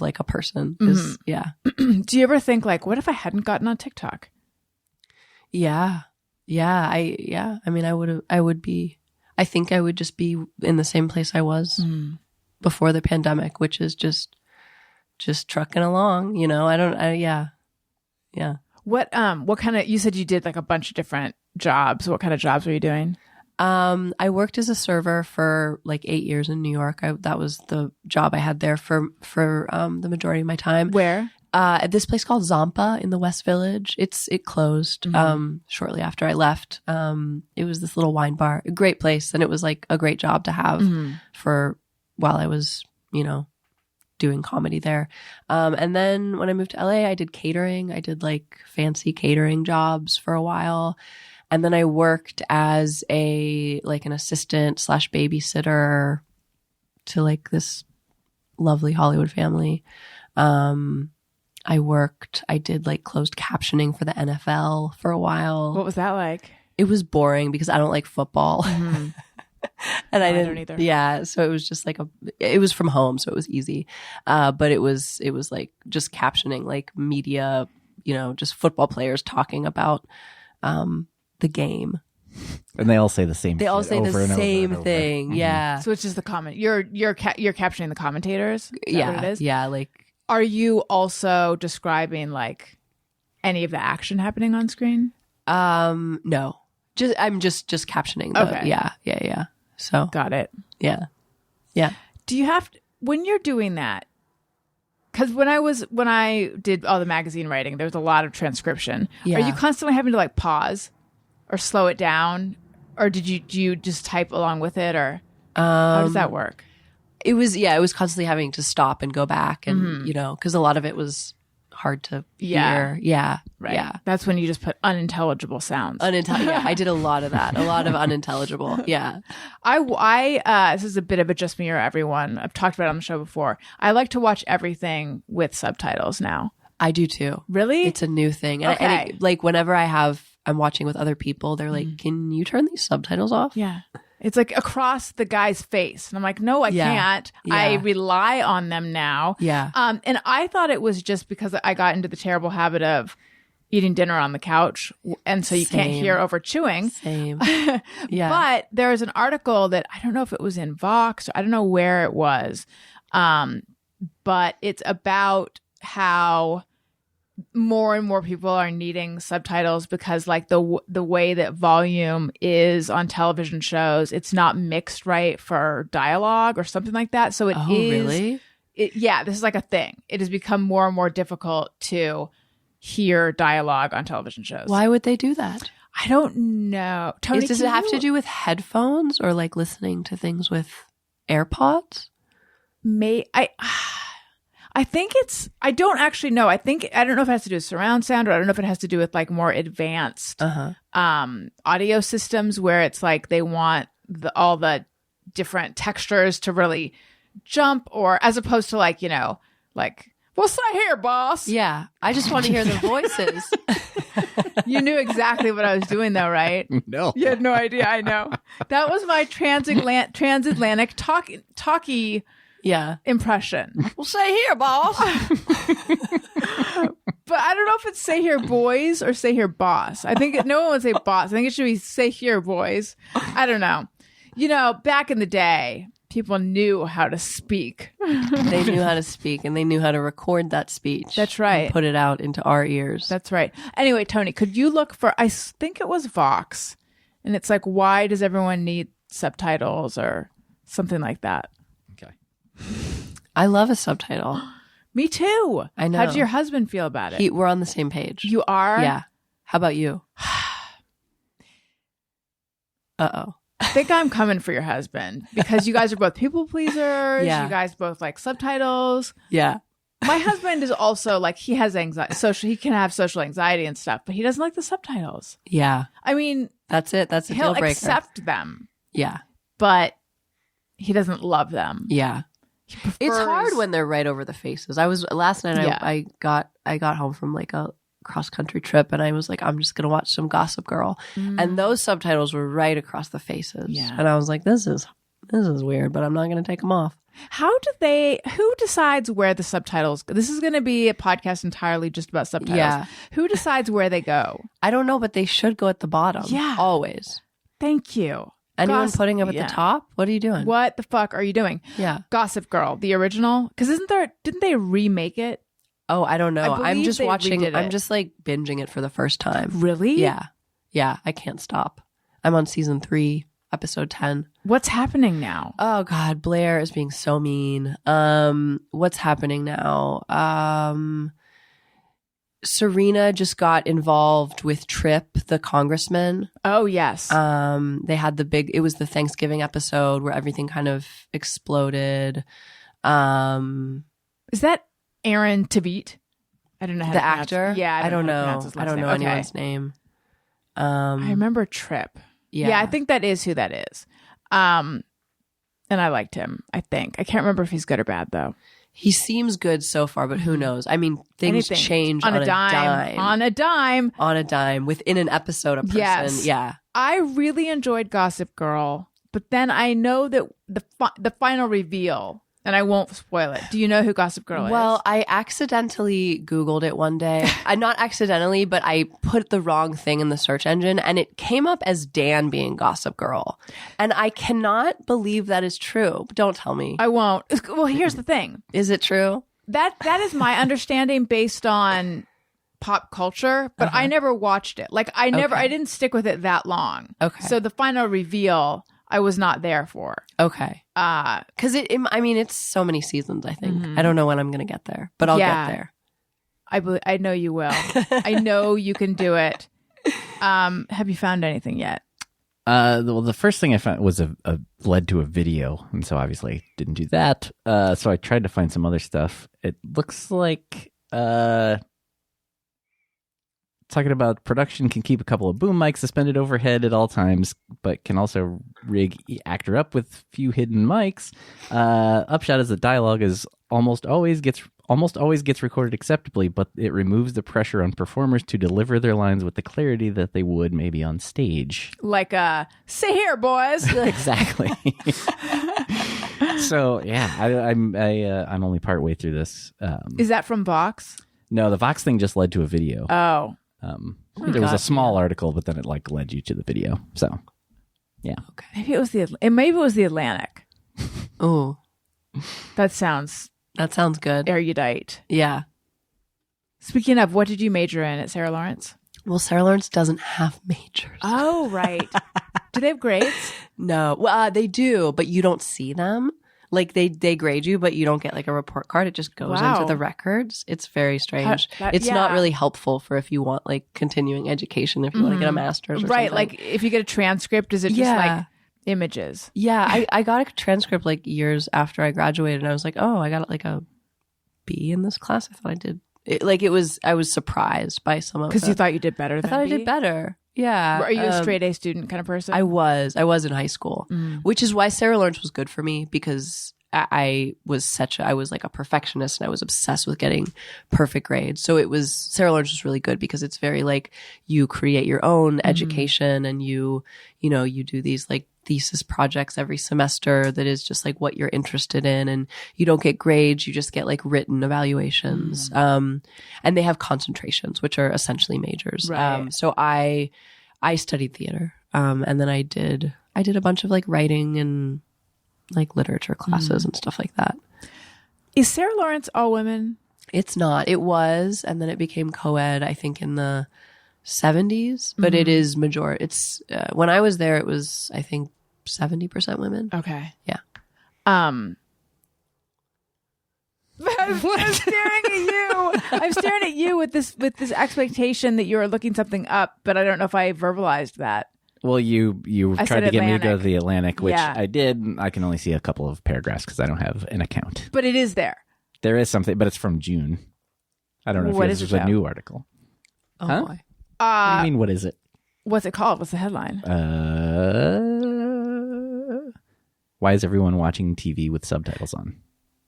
like a person is, yeah. Do you ever think like, what if I hadn't gotten on TikTok? Yeah. I mean, I think I would just be in the same place I was before the pandemic, which is just trucking along, yeah. What kind of, you said you did like a bunch of different jobs. What kind of jobs were you doing? I worked as a server for like 8 years in New York. That was the job I had there for the majority of my time. Where? At this place called Zampa in the West Village. It closed shortly after I left. It was this little wine bar, a great place, and it was like a great job to have for while I was, doing comedy there. And then when I moved to LA, I did catering. I did like fancy catering jobs for a while. And then I worked as an assistant / babysitter to like this lovely Hollywood family. I did like closed captioning for the NFL for a while. What was that like? It was boring because I don't like football. And I don't either. Yeah. So it was just like it was from home. So it was easy. But it was like just captioning like media, just football players talking about, the game. And they all say the same. They all say the same thing. Yeah. So it's just the comment. You're captioning the commentators. Is that what it is? Yeah. Like, are you also describing like any of the action happening on screen? No. I'm just captioning. Okay. Yeah. So got it. Yeah. Do you have when you're doing that? Because when I did all the magazine writing, there was a lot of transcription. Yeah. Are you constantly having to like pause or slow it down, or do you just type along with it, or how does that work? It was constantly having to stop and go back, and because a lot of it was hard to hear. Yeah, right. Yeah, that's when you just put unintelligible sounds. Yeah, I did a lot of that. A lot of unintelligible. Yeah. I this is a bit of a just me or everyone. I've talked about it on the show before. I like to watch everything with subtitles now. I do too. Really? It's a new thing. And, okay. Like whenever I'm watching with other people, they're like, "Can you turn these subtitles off?" Yeah. It's like across the guy's face. And I'm like, no, I can't. Yeah. I rely on them now. Yeah. And I thought it was just because I got into the terrible habit of eating dinner on the couch. And so you can't hear over chewing. Same. Yeah. But there was an article that I don't know if it was in Vox or I don't know where it was. But it's about how more and more people are needing subtitles because like the way that volume is on television shows, it's not mixed right for dialogue or something like that. So it is. Oh, really? Yeah, this is like a thing. It has become more and more difficult to hear dialogue on television shows. Why would they do that? I don't know. Tony, Does it have to do with headphones or like listening to things with AirPods? I think it's, I don't actually know. I don't know if it has to do with surround sound or I don't know if it has to do with like more advanced audio systems where it's like they want all the different textures to really jump, or as opposed to like, like, what's that here, boss? Yeah. I just want to hear their voices. You knew exactly what I was doing though, right? No. You had no idea. I know. That was my transatlantic talkie impression. Well, say here, boss. But I don't know if it's say here, boys, or say here, boss. I think no one would say boss. I think it should be say here, boys. I don't know. Back in the day, people knew how to speak. They knew how to speak and they knew how to record that speech. That's right. And put it out into our ears. That's right. Anyway, Tony, could you look for, I think it was Vox, and it's like, why does everyone need subtitles or something like that? Okay. I love a subtitle. Me too. I know. How does your husband feel about it? We're on the same page. You are? Yeah. How about you? Uh-oh. I think I'm coming for your husband because you guys are both people pleasers. Yeah. You guys both like subtitles. Yeah. My husband is also like, he has anxiety, he can have social anxiety and stuff, but he doesn't like the subtitles. Yeah. I mean, that's it. That's a he'll deal breaker. accept them. Yeah. But he doesn't love them. Yeah. It's hard when they're right over the faces. Last night I got home from like a cross country trip and I was like, I'm just gonna watch some Gossip Girl, and those subtitles were right across the faces. Yeah. And I was like, this is weird, but I'm not gonna take them off. Who decides where the subtitles go? This is going to be a podcast entirely just about subtitles. Yeah. Who decides where they go? I don't know, but they should go at the bottom. Yeah. Always. Thank you. Anyone putting them at the top? What are you doing? What the fuck are you doing? Yeah. Gossip Girl, the original. Because didn't they remake it? Oh, I don't know. I'm just watching. redid it. I'm just like binging it for the first time. Really? Yeah. Yeah. I can't stop. I'm on season 3, episode 10. What's happening now? Oh God, Blair is being so mean. What's happening now? Serena just got involved with Tripp, the congressman. Oh, yes. They had it was the Thanksgiving episode where everything kind of exploded. Is that Aaron Tveit? I don't know how the to pronounce- actor? Yeah, I don't know. how to pronounce his I last don't name. know Okay. anyone's name. I remember Tripp. Yeah. I think that is who that is. And I liked him, I think. I can't remember if he's good or bad, though. He seems good so far, but who knows? I mean, things Anything. change on a dime. On a dime. On a dime. Within an episode, a person. Yes. Yeah. I really enjoyed Gossip Girl, but then I know that the final reveal, and I won't spoil it. Do you know who Gossip Girl is? Well, I accidentally Googled it one day. Not accidentally, but I put the wrong thing in the search engine and it came up as Dan being Gossip Girl. And I cannot believe that is true. Don't tell me. I won't. Well, here's the thing. Is it true? That is my understanding based on pop culture, but I never watched it. Like I didn't stick with it that long. Okay. So the final reveal I was not there for. Okay. Because it's so many seasons, I think. I don't know when I'm going to get there, but I'll get there. I know you will. I know you can do it. Have you found anything yet? Well, the first thing I found was led to a video, and so obviously I didn't do that. So I tried to find some other stuff. It looks like talking about production can keep a couple of boom mics suspended overhead at all times, but can also rig actor up with few hidden mics. Upshot is the dialogue is almost always gets recorded acceptably, but it removes the pressure on performers to deliver their lines with the clarity that they would maybe on stage. Like, say here, boys. Exactly. So yeah, I'm only part way through this. Is that from Vox? No, the Vox thing just led to a video. Oh. There was a small article, but then it led you to the video. So, yeah. Okay. Maybe it was the Atlantic. Oh, That sounds that sounds good. erudite. Yeah. Speaking of, what did you major in at Sarah Lawrence? Well, Sarah Lawrence doesn't have majors. Oh, right. Do they have grades? No. Well, they do, but you don't see them. Like they grade you, but you don't get like a report card. It just goes Wow. into the records. It's very strange. It's yeah. not really helpful for if you want like continuing education, if you want to get a master's or Right. something. Like if you get a transcript, is it just like images? Yeah. I got a transcript like years after I graduated and I was like, oh, I got like a B in this class. I thought I did. I was surprised by some of it. Because you thought you did better I than thought B? I did better. Yeah. Are you a straight A student kind of person? I was in high school, which is why Sarah Lawrence was good for me because I was like a perfectionist and I was obsessed with getting perfect grades. So Sarah Lawrence was really good because it's very like you create your own education and you do these like thesis projects every semester that is just like what you're interested in and you don't get grades, you just get like written evaluations. And they have concentrations, which are essentially majors. Right. So I studied theater. And then I did a bunch of like writing and like literature classes and stuff like that. Is Sarah Lawrence all women? It's not. It was, and then it became co-ed, I think in the 70s, but it is it's when I was there, it was, I think 70% women. Okay. Yeah. I'm staring at you. I'm staring at you with this expectation that you are looking something up, but I don't know if I verbalized that. Well, you I tried said to get me to go Atlantic. to the Atlantic, which Yeah. I did. I can only see a couple of paragraphs because I don't have an account. But it is there. There is something, but it's from June. I don't know What if is this it, is a though? new article. Oh Huh? boy. What do you mean, what is it? What's it called? What's the headline? Why is everyone watching TV with subtitles on?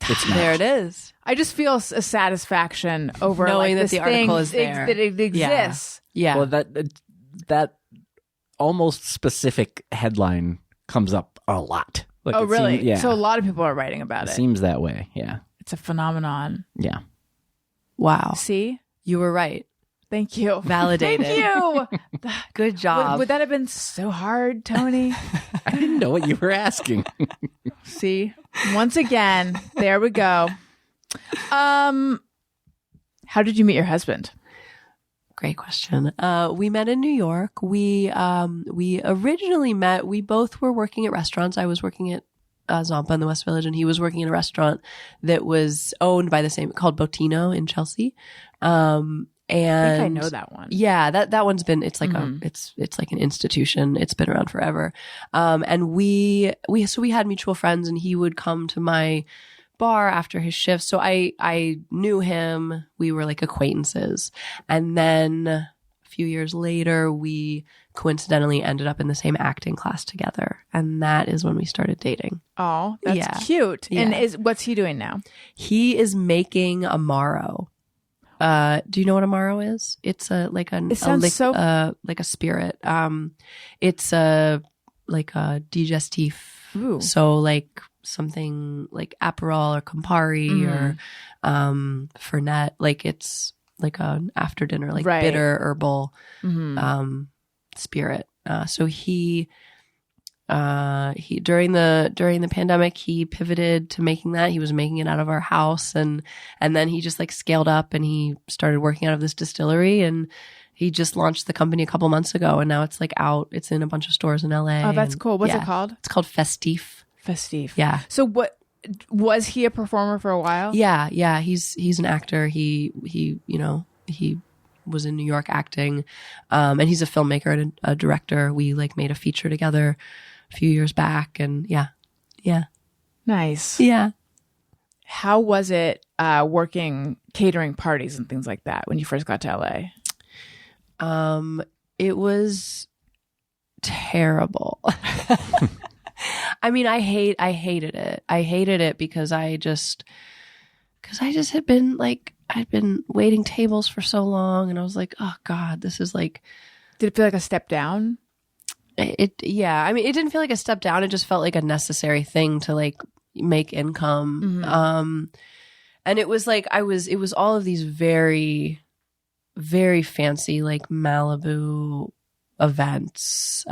It's not. There it is. I just feel a satisfaction over Knowing like, that this the article thing is there. that it exists. Yeah. Well, that almost specific headline comes up a lot. Like, Oh, it really? seems- yeah. So a lot of people are writing about It it. seems that way. Yeah. It's a phenomenon. Yeah. Wow. See? You were right. Thank you. Validated. Thank you. Good job. Would that have been so hard, Tony? I didn't know what you were asking. See? Once again, there we go. How did you meet your husband? Great question. We met in New York. We originally met. We both were working at restaurants. I was working at Zampa in the West Village, and he was working in a restaurant that was owned by the same called Botino in Chelsea. And I think I know that one. Yeah, that one's been. It's like it's like an institution. It's been around forever. And we had mutual friends, and he would come to my bar after his shift. So I knew him. We were like acquaintances. And then a few years later, we coincidentally ended up in the same acting class together. And that is when we started dating. Oh, that's Yeah. cute. And Yeah. what's he doing now? He is making Amaro. Do you know what Amaro is? It's It sounds like a spirit. It's like a digestif. Ooh. So like something like Aperol or Campari or Fernet. Like it's like an after dinner, like Right. bitter herbal Mhm. spirit. So he during the pandemic, he pivoted to making that. He was making it out of our house, and then he just like scaled up and he started working out of this distillery, and he just launched the company a couple months ago, and now it's like out. It's in a bunch of stores in LA. Oh, that's and- cool. What's yeah. it called? It's called Festif. Festive. Yeah. So what was he a performer for a while? Yeah. He's an actor. He was in New York acting, and he's a filmmaker and a director. We like made a feature together a few years back, and yeah. Nice. Yeah. How was it working catering parties and things like that when you first got to LA? It was terrible. I mean, I hated it. I hated it because I just had been like, I'd been waiting tables for so long, and I was like, oh God, this is like, Did it feel like a step down? yeah. I mean, it didn't feel like a step down. It just felt like a necessary thing to like make income. And it was like, it was all of these very, very fancy, like Malibu events,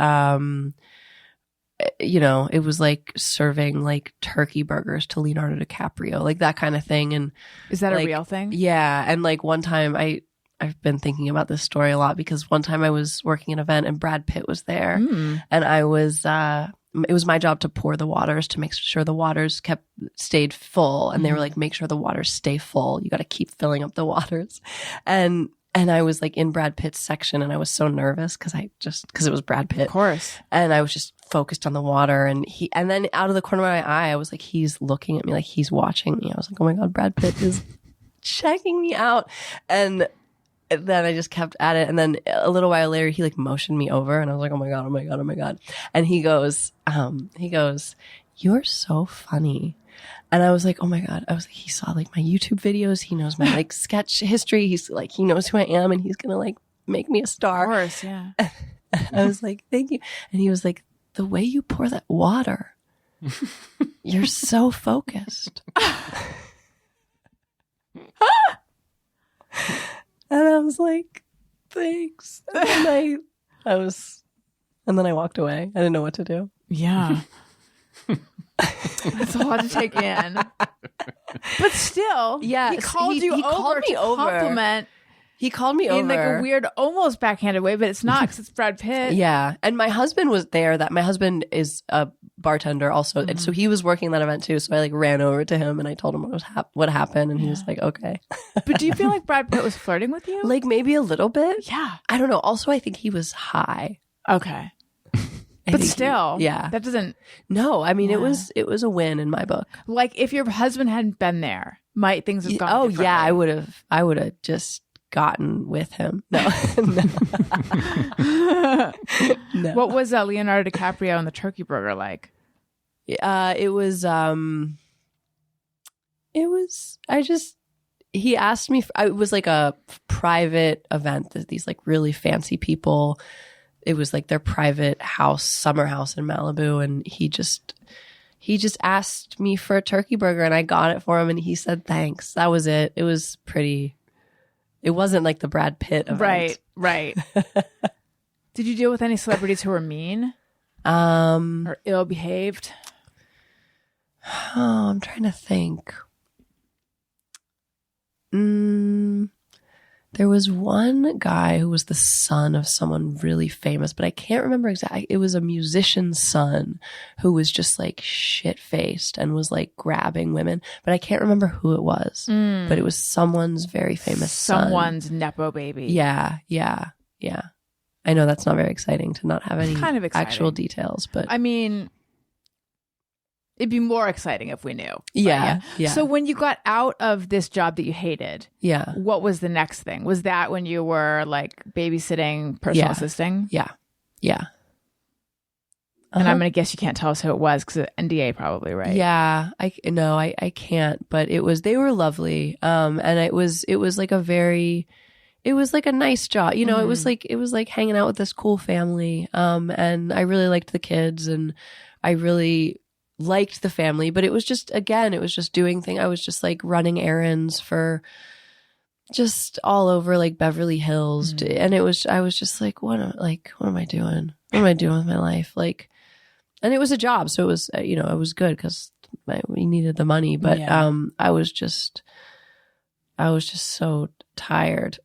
it was like serving like turkey burgers to Leonardo DiCaprio, like that kind of thing. And Is that like, a real thing? yeah. And like one time I've been thinking about this story a lot because one time I was working an event and Brad Pitt was there and I was, it was my job to pour the waters to make sure the waters stayed full. And they were like, make sure the waters stay full. You got to keep filling up the waters. And I was like in Brad Pitt's section and I was so nervous because it was Brad Pitt. Of course. And I was just focused on the water and then out of the corner of my eye, I was like, he's looking at me like he's watching me. I was like, oh my God, Brad Pitt is checking me out. And then I just kept at it. And then a little while later, he like motioned me over and I was like, oh my God, oh my God, oh my God. And he goes, you're so funny. And I was like, oh my God. I was like, he saw like my YouTube videos. He knows my like sketch history. He's like, he knows who I am and he's going to like make me a star. Of course, yeah. I was like, thank you. And he was like, the way you pour that water, you're so focused. And I was like, thanks. And then I walked away. I didn't know what to do. Yeah. That's a lot to take in. But still, Yeah, he called he you called over me to over. compliment He called me over. in like a weird, almost backhanded way, but it's not because it's Brad Pitt. Yeah. And my husband was there. My husband is a bartender also. And so he was working that event too. So I like ran over to him and I told him what happened. And he was like, okay. But do you feel like Brad Pitt was flirting with you? Like maybe a little bit. Yeah. I don't know. Also, I think he was high. Okay. I But think still, yeah. that doesn't, No, I mean, Yeah. it was a win in my book. like, if your husband hadn't been there, might things have gone differently? Yeah. I would have just gotten with him. No. No. What was Leonardo DiCaprio and the turkey burger like? He asked me, it was like a private event that these like really fancy people, it was like their private summer house in Malibu. And he just asked me for a turkey burger and I got it for him and he said, thanks. That was it. It was pretty, it wasn't like the Brad Pitt event. Right. Did you deal with any celebrities who were mean or ill-behaved? Oh, I'm trying to think. There was one guy who was the son of someone really famous, but I can't remember exactly. It was a musician's son who was just like shit-faced and was like grabbing women, but I can't remember who it was. But it was someone's very famous son. Someone's Nepo baby. Yeah. I know that's not very exciting to not have any kind of exciting. actual details, but I mean, it'd be more exciting if we knew. yeah. So when you got out of this job that you hated, Yeah. what was the next thing? Was that when you were like babysitting, personal Yeah. assisting? Yeah. And I'm going to guess you can't tell us who it was because NDA probably, right? Yeah, I can't, but they were lovely. And it was like it was like a nice job. You know, it was like hanging out with this cool family. And I really liked the kids and I really liked the family, but it was just doing things. I was just like running errands for just all over like Beverly Hills. And I was just like, what am I doing? What am I doing with my life? Like, and it was a job. So it was, it was good because we needed the money, but, Yeah. I was just so tired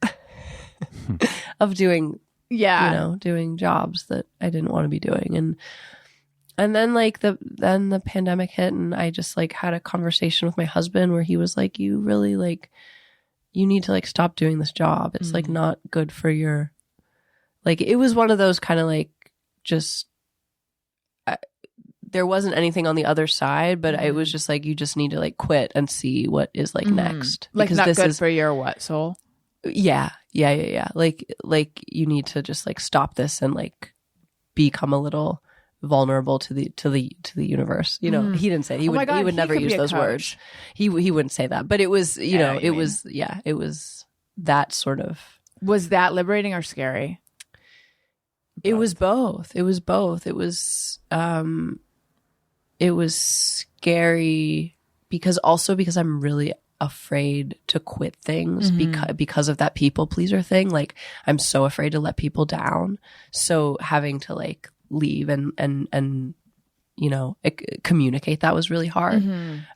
of doing, doing jobs that I didn't want to be doing. And then like the pandemic hit and I just like had a conversation with my husband where he was like, you really like, you need to like stop doing this job. It's like not good for your, like, it was one of those kind of like, just, there wasn't anything on the other side, but it was just like, you just need to like quit and see what is like next. Like Because not this good is, for your what, soul? yeah. Like you need to just like stop this and like become a little vulnerable to the universe. You know, he didn't say he Oh my would God, he would he never could use be a those coach. words. He wouldn't say that, but it was I know what you mean. it was that sort of. Was that liberating or scary? It was both. It was scary because I'm really afraid to quit things because of that people pleaser thing. Like I'm so afraid to let people down. So having to like leave and communicate that was really hard.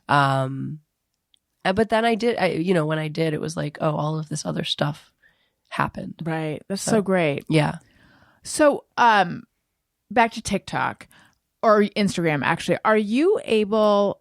But then when I did, it was like, oh, all of this other stuff happened. Right. That's so great. Yeah. So, back to TikTok or Instagram, actually, are you able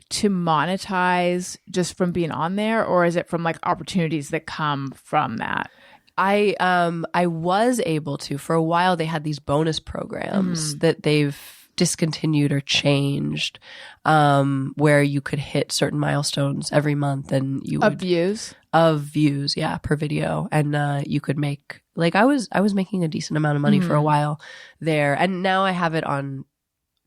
to monetize just from being on there, or is it from like opportunities that come from that? I was able to. For a while, they had these bonus programs that they've discontinued or changed, where you could hit certain milestones every month, and you would, of views, yeah, per video, and you could make, like, I was making a decent amount of money for a while there, and now I have it on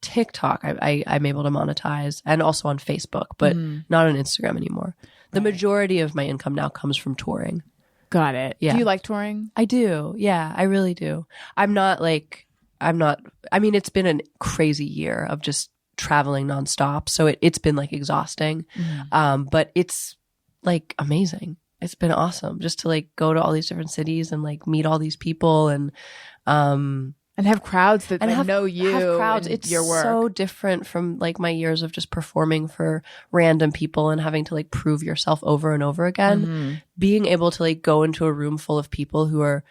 TikTok. I'm able to monetize, and also on Facebook, but not on Instagram anymore. The majority of my income now comes from touring. Got it. Yeah. Do you like touring? I do. Yeah, I really do. I mean, it's been a crazy year of just traveling nonstop. So it's been like exhausting. But it's like amazing. It's been awesome just to like go to all these different cities and like meet all these people and have crowds that know you. Have crowds. And it's your work. So different from like my years of just performing for random people and having to like prove yourself over and over again. Being able to like go into a room full of people who are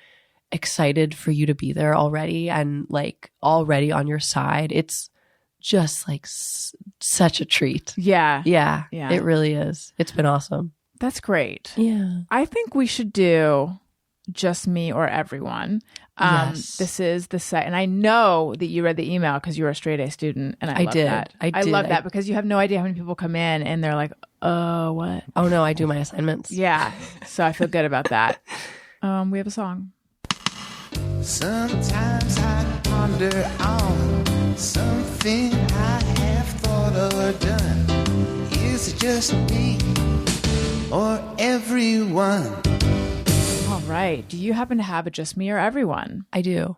excited for you to be there already and like already on your side. It's just like such a treat. Yeah. It really is. It's been awesome. That's great. Yeah. I think we should do Just Me or Everyone. Yes. This is the site, and I know that you read the email because you were a straight A student, and I love did. that. I did. love that because you have no idea how many people come in and they're like, "Oh, what?" Oh no, I do my assignments. Yeah, so I feel good about that. We have a song. Sometimes I ponder on something I have thought or done. Is it just me or everyone? All right. Do you happen to have a Just Me or Everyone? I do.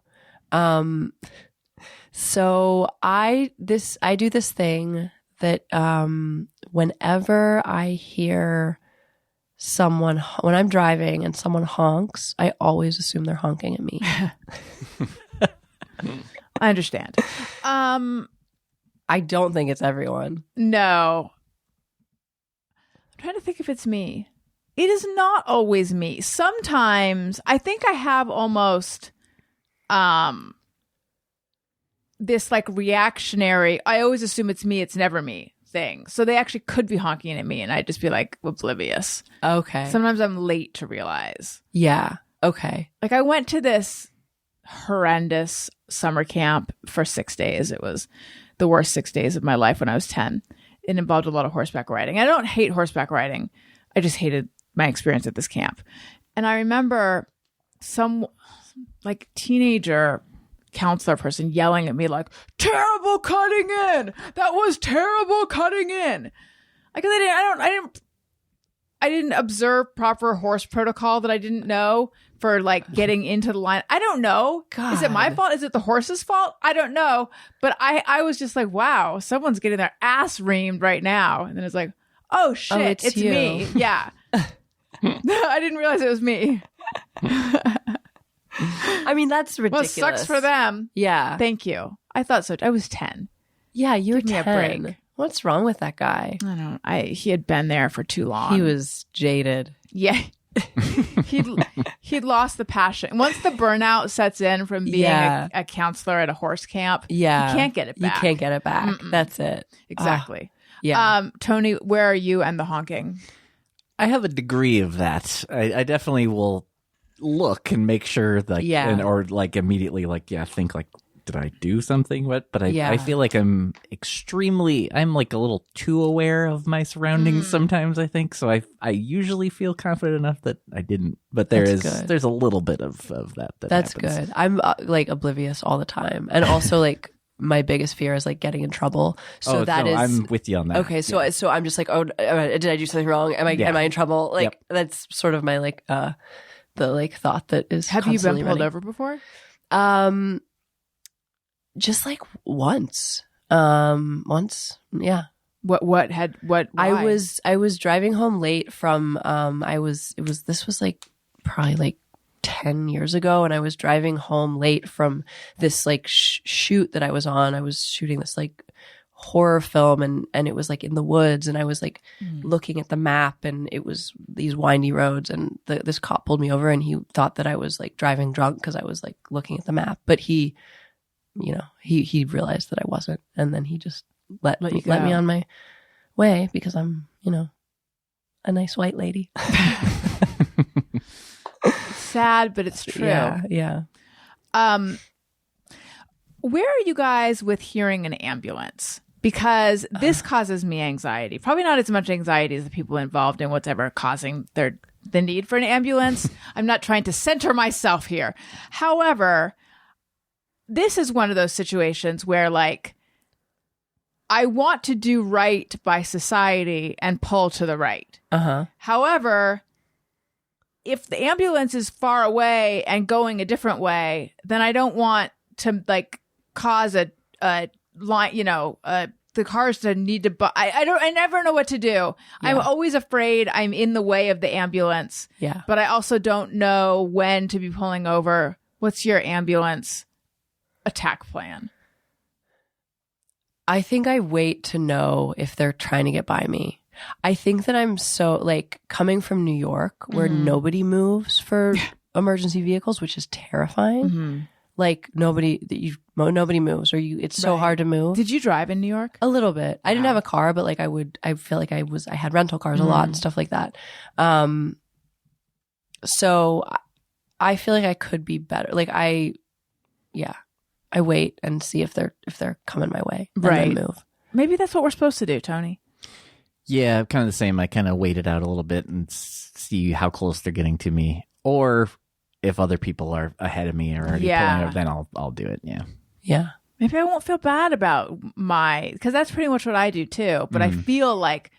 So I do this thing that whenever I hear someone, when I'm driving and someone honks, I always assume they're honking at me. I understand. I don't think it's everyone. No. I'm trying to think if it's me. It is not always me. Sometimes I think I have almost this like reactionary, I always assume it's me, it's never me thing. So they actually could be honking at me and I'd just be like oblivious. Okay. Sometimes I'm late to realize. Yeah. Okay. Like I went to this horrendous summer camp for 6 days. It was the worst 6 days of my life when I was 10. It involved a lot of horseback riding. I don't hate horseback riding. I just hated my experience at this camp. And I remember some like teenager counselor person yelling at me like, "Terrible cutting in. That was terrible cutting in." Like I didn't observe proper horse protocol that I didn't know for like getting into the line. I don't know. God. Is it my fault? Is it the horse's fault? I don't know. But I was just like, wow, someone's getting their ass reamed right now. And then it's like, oh shit, it's you. Me. Yeah. I didn't realize it was me. I mean, that's ridiculous. Well, it sucks for them. Yeah. Thank you. I thought so. I was 10. Yeah, you were Give me 10. a break. What's wrong with that guy? I don't know. He had been there for too long. He was jaded. Yeah. He'd lost the passion. Once the burnout sets in from being a counselor at a horse camp, you can't get it back. You can't get it back. Mm-mm. That's it. Exactly. Yeah. Tony, where are you and the honking? I have a degree of that. I definitely will look and make sure that, or like immediately like, think like, did I do something? But I feel like I'm like a little too aware of my surroundings sometimes, I think. So I usually feel confident enough that I didn't. But there's a little bit of that. That's happens. good. I'm like oblivious all the time. And also like my biggest fear is like getting in trouble. So I'm with you on that. Okay. So I'm just like, oh, did I do something wrong? Am I in trouble? Like that's sort of my like, the like thought that is. Have you been pulled running. over before? Just like once. Once. Yeah. What? Why? I was driving home late from, this was like probably like 10 years ago, and I was driving home late from this like shoot that I was on. I was shooting this like horror film, and it was like in the woods, and I was like looking at the map, and it was these windy roads, and this cop pulled me over, and he thought that I was like driving drunk because I was like looking at the map, but he realized that I wasn't, and then he just let me on my way because I'm, a nice white lady. Sad, but it's true. Yeah. Where are you guys with hearing an ambulance? Because this causes me anxiety. Probably not as much anxiety as the people involved in whatever causing the need for an ambulance. I'm not trying to center myself here. However, this is one of those situations where, like, I want to do right by society and pull to the right. However, if the ambulance is far away and going a different way, then I don't want to like cause a line, the cars to need to. I never know what to do. Yeah. I'm always afraid I'm in the way of the ambulance. Yeah, but I also don't know when to be pulling over. What's your ambulance attack plan? I think I wait to know if they're trying to get by me. I think that I'm so like coming from New York where nobody moves for emergency vehicles, which is terrifying. Like nobody moves, or it's so hard to move. Did you drive in New York? A little bit. I didn't have a car, but like I feel like I had rental cars a lot and stuff like that. So I feel like I could be better. Like I wait and see if they're coming my way and then move. Maybe that's what we're supposed to do, Tony. Yeah, kind of the same. I kind of wait it out a little bit and see how close they're getting to me, or if other people are ahead of me or already pulling over, then I'll do it. Yeah. Maybe I won't feel bad about because that's pretty much what I do too. But I feel like,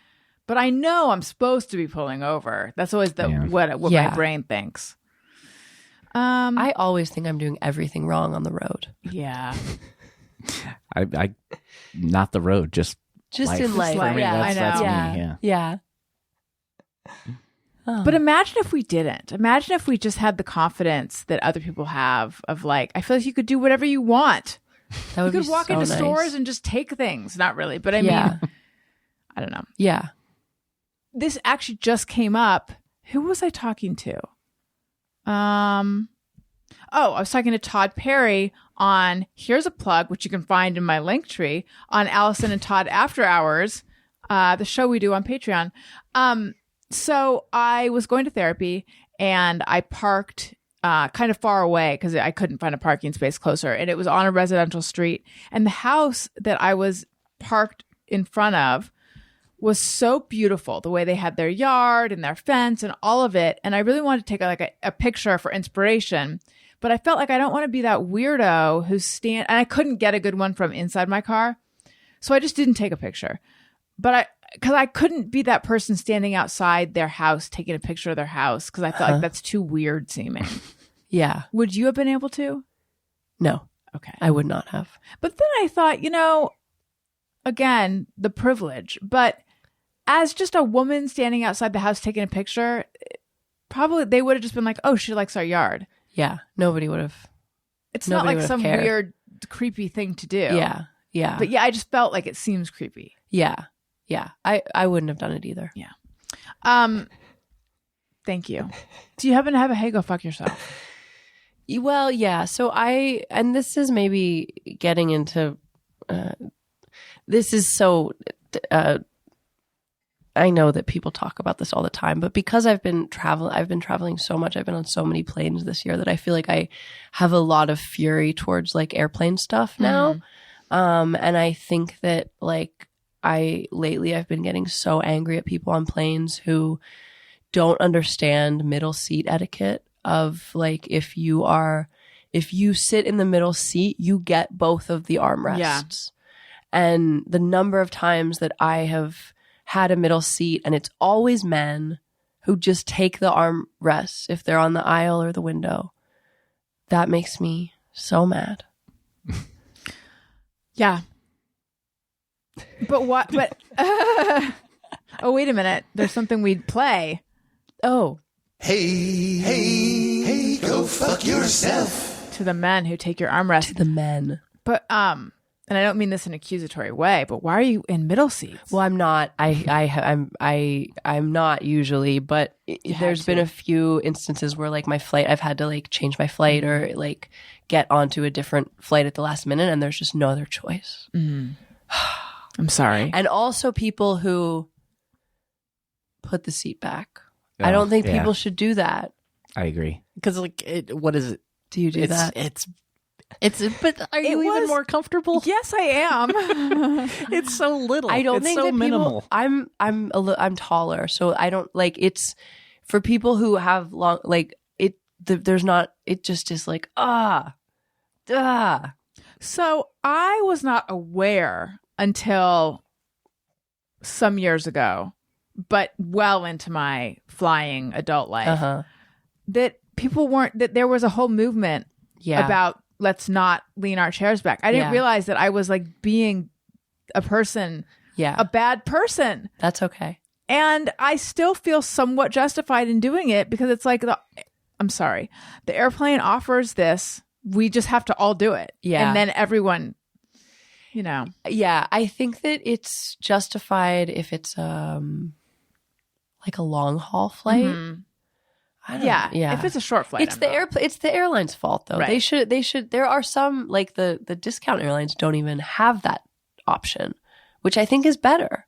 but I know I'm supposed to be pulling over. That's always what my brain thinks. I always think I'm doing everything wrong on the road. Yeah. I not the road, just life. In life. For me, I know. That's me. Yeah. But imagine if we didn't. Imagine if we just had the confidence that other people have of like, I feel like you could do whatever you want. That would you could walk so into nice. stores and just take things. Not really, but I mean, I don't know. Yeah. This actually just came up. Who was I talking to? I was talking to Todd Perry on, here's a plug, which you can find in my link tree, on Allison and Todd After Hours, the show we do on Patreon. So I was going to therapy and I parked kind of far away because I couldn't find a parking space closer. And it was on a residential street. And the house that I was parked in front of was so beautiful, the way they had their yard and their fence and all of it. And I really wanted to take a picture for inspiration. But I felt like I don't want to be that weirdo and I couldn't get a good one from inside my car. So I just didn't take a picture. But because I couldn't be that person standing outside their house taking a picture of their house because I felt like that's too weird seeming. Yeah. Would you have been able to? No. Okay. I would not have. But then I thought, again, the privilege. But as just a woman standing outside the house taking a picture, probably they would have just been like, oh, she likes our yard. Yeah. Nobody would have. It's not like some cared. weird, creepy thing to do. Yeah. Yeah. But yeah, I just felt like it seems creepy. Yeah. Yeah. I wouldn't have done it either. Yeah. Thank you. Do you happen to have a hey, go fuck yourself? Well, yeah. So and this is maybe getting into, this is so, I know that people talk about this all the time, but because I've been traveling so much, I've been on so many planes this year that I feel like I have a lot of fury towards like airplane stuff now. And I think that like, lately I've been getting so angry at people on planes who don't understand middle seat etiquette of like, if you sit in the middle seat, you get both of the armrests. Yeah. And the number of times that I have had a middle seat and it's always men who just take the armrests if they're on the aisle or the window, that makes me so mad. Yeah. But what? But oh, wait a minute. There's something we'd play. Oh, Hey, hey, Hey, go fuck yourself. To the men who take your armrest. To the men. But and I don't mean this in an accusatory way, but why are you in middle seats? Well, I'm not. I'm not usually, but there's been a few instances where like my flight, I've had to like change my flight or like get onto a different flight at the last minute, and there's just no other choice. I'm sorry. And also people who put the seat back. I don't think people should do that. I agree. Because like, what is it? Do you do that? But are you even more comfortable? Yes, I am. It's so little. I don't it's think so that minimal. people. I'm taller, so I don't like. It's for people who have long like it. There's not. It just is like So I was not aware until some years ago, but well into my flying adult life, that people weren't, that there was a whole movement about let's not lean our chairs back. I didn't realize that I was like being a person, a bad person. That's okay. And I still feel somewhat justified in doing it because it's like, I'm sorry, the airplane offers this. We just have to all do it. Yeah. And then everyone, you know. Yeah. I think that it's justified if it's like a long haul flight. Mm-hmm. I don't know. Yeah. If it's a short flight. It's it's the airline's fault though. Right. They should there are some like the discount airlines don't even have that option, which I think is better.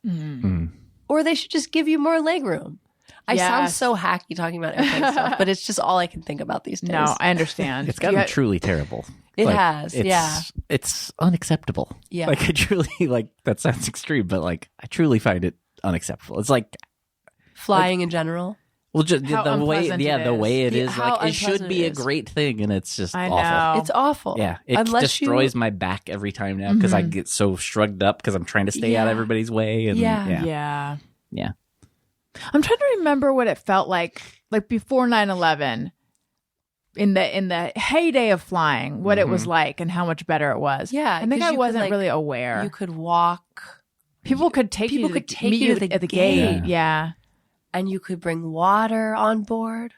Or they should just give you more legroom. I sound so hacky talking about airplane stuff, but it's just all I can think about these days. No, I understand. It's gotten truly terrible. It has, It's unacceptable. Yeah. Like I truly like that sounds extreme, but like I truly find it unacceptable. It's like flying in general. Well, just How the way, unpleasant it the is. way it is, How like it should unpleasant be it a is. great thing, and it's just I awful. know. It's awful. Yeah, it Unless destroys my back every time now because I get so shrugged up because I'm trying to stay out of everybody's way. And Yeah. yeah. I'm trying to remember what it felt like before 9/11, in the heyday of flying, what it was like and how much better it was. Yeah, I think 'cause I you could, wasn't like, really aware. You could walk. People could take People you could to take meet you to the at the gate. gate. Yeah. And you could bring water on board.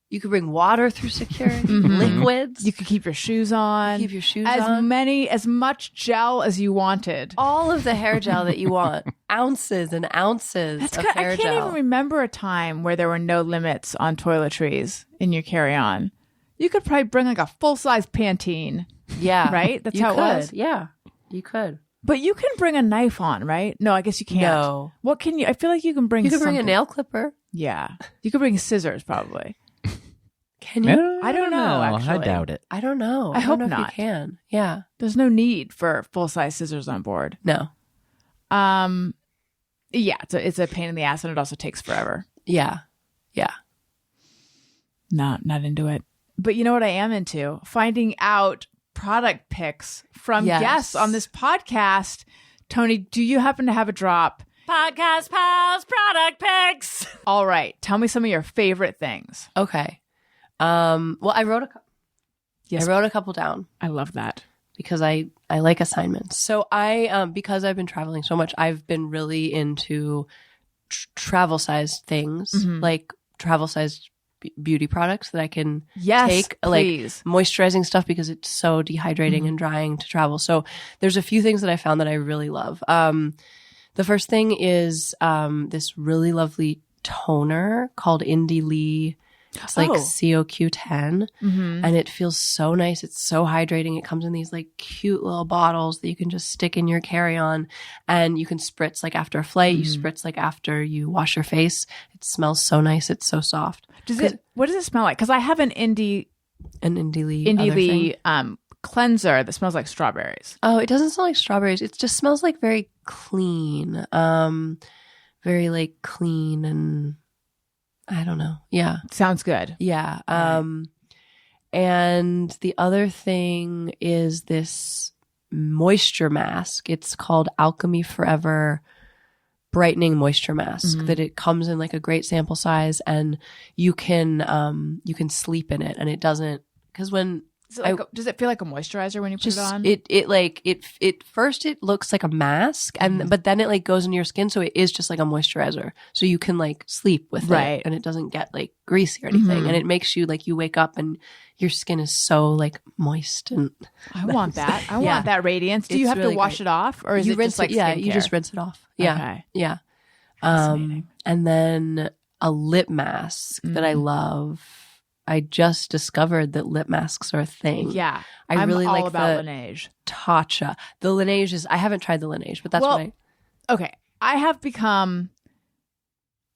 You could bring water through security, liquids. You could keep your shoes on. Keep your shoes on. As much gel as you wanted. All of the hair gel that you want. Ounces and ounces of hair I can't gel. even remember a time where there were no limits on toiletries in your carry-on. You could probably bring like a full-size Pantene. Yeah. Right? That's you how could. it was. Yeah. You could. But you can bring a knife on, right? No, I guess you can't. No. What can you? I feel like you can bring. You could bring a something. nail clipper. Yeah, you could bring scissors probably. Can you? I don't know, I actually. doubt it. I don't know. I hope don't know not. If you can. Yeah. There's no need for full-size scissors on board. No. Yeah, it's a pain in the ass, and it also takes forever. Yeah. Yeah. Not into it. But you know what I am into? Finding out product picks from guests on this podcast. Tony, do you happen to have a drop? Podcast Pals product picks. All right. Tell me some of your favorite things. Okay. Well, I wrote a couple down I love that. because I like assignments. So because I've been traveling so much, I've been really into travel sized things, like travel sized beauty products that I can take, please. like moisturizing stuff because it's so dehydrating and drying to travel. So there's a few things that I found that I really love. The first thing is this really lovely toner called Indie Lee. It's like COQ10 and it feels so nice. It's so hydrating. It comes in these like cute little bottles that you can just stick in your carry-on and you can spritz like after a flight. You spritz like after you wash your face. It smells so nice. It's so soft. What does it smell like? Because I have an Indie Lee cleanser that smells like strawberries. Oh, it doesn't smell like strawberries. It just smells like very clean. Very like clean and I don't know. Yeah. Sounds good. Yeah. And the other thing is this moisture mask. It's called Alchemy Forever Brightening Moisture Mask. That it comes in like a great sample size and you can sleep in it and it doesn't, because when Does it feel like a moisturizer when you put it on? It first it looks like a mask, and but then it like goes into your skin, so it is just like a moisturizer. So you can like sleep with it, and it doesn't get like greasy or anything, and it makes you like you wake up and your skin is so like moist and. I want that. I want that radiance. Do you have to wash it off, or is it rinse just like Yeah, skincare? you just rinse it off. Yeah, okay. Yeah. Fascinating. And then a lip mask that I love. I just discovered that lip masks are a thing. Yeah. I really all like about the Laneige. Tatcha. The Laneige is, I haven't tried the Laneige, but that's what I. Okay. I have become,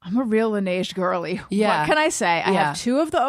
I'm a real Laneige girly. Yeah. What can I say? I have 2 of the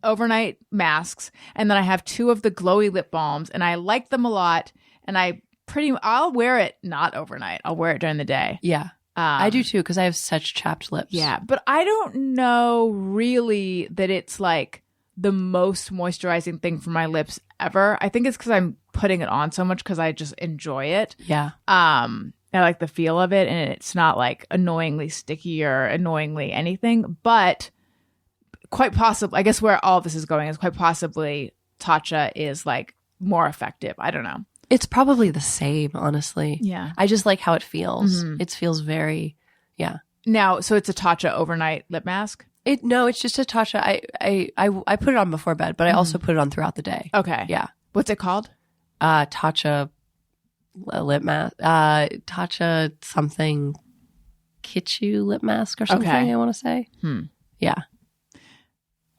overnight masks, and then I have 2 of the glowy lip balms, and I like them a lot. And I'll wear it not overnight. I'll wear it during the day. Yeah. I do too, because I have such chapped lips. Yeah, but I don't know really that it's like the most moisturizing thing for my lips ever. I think it's because I'm putting it on so much because I just enjoy it. Yeah. I like the feel of it, and it's not like annoyingly sticky or annoyingly anything. But quite possibly, I guess where all this is going is quite possibly Tatcha is like more effective. I don't know. It's probably the same, honestly. Yeah. I just like how it feels. It feels very, Now, so it's a Tatcha overnight lip mask? No, it's just a Tatcha. I put it on before bed, but I also put it on throughout the day. Okay. Yeah. What's it called? Tatcha lip mask. Tatcha something Kitchu lip mask or something, I want to say. Yeah.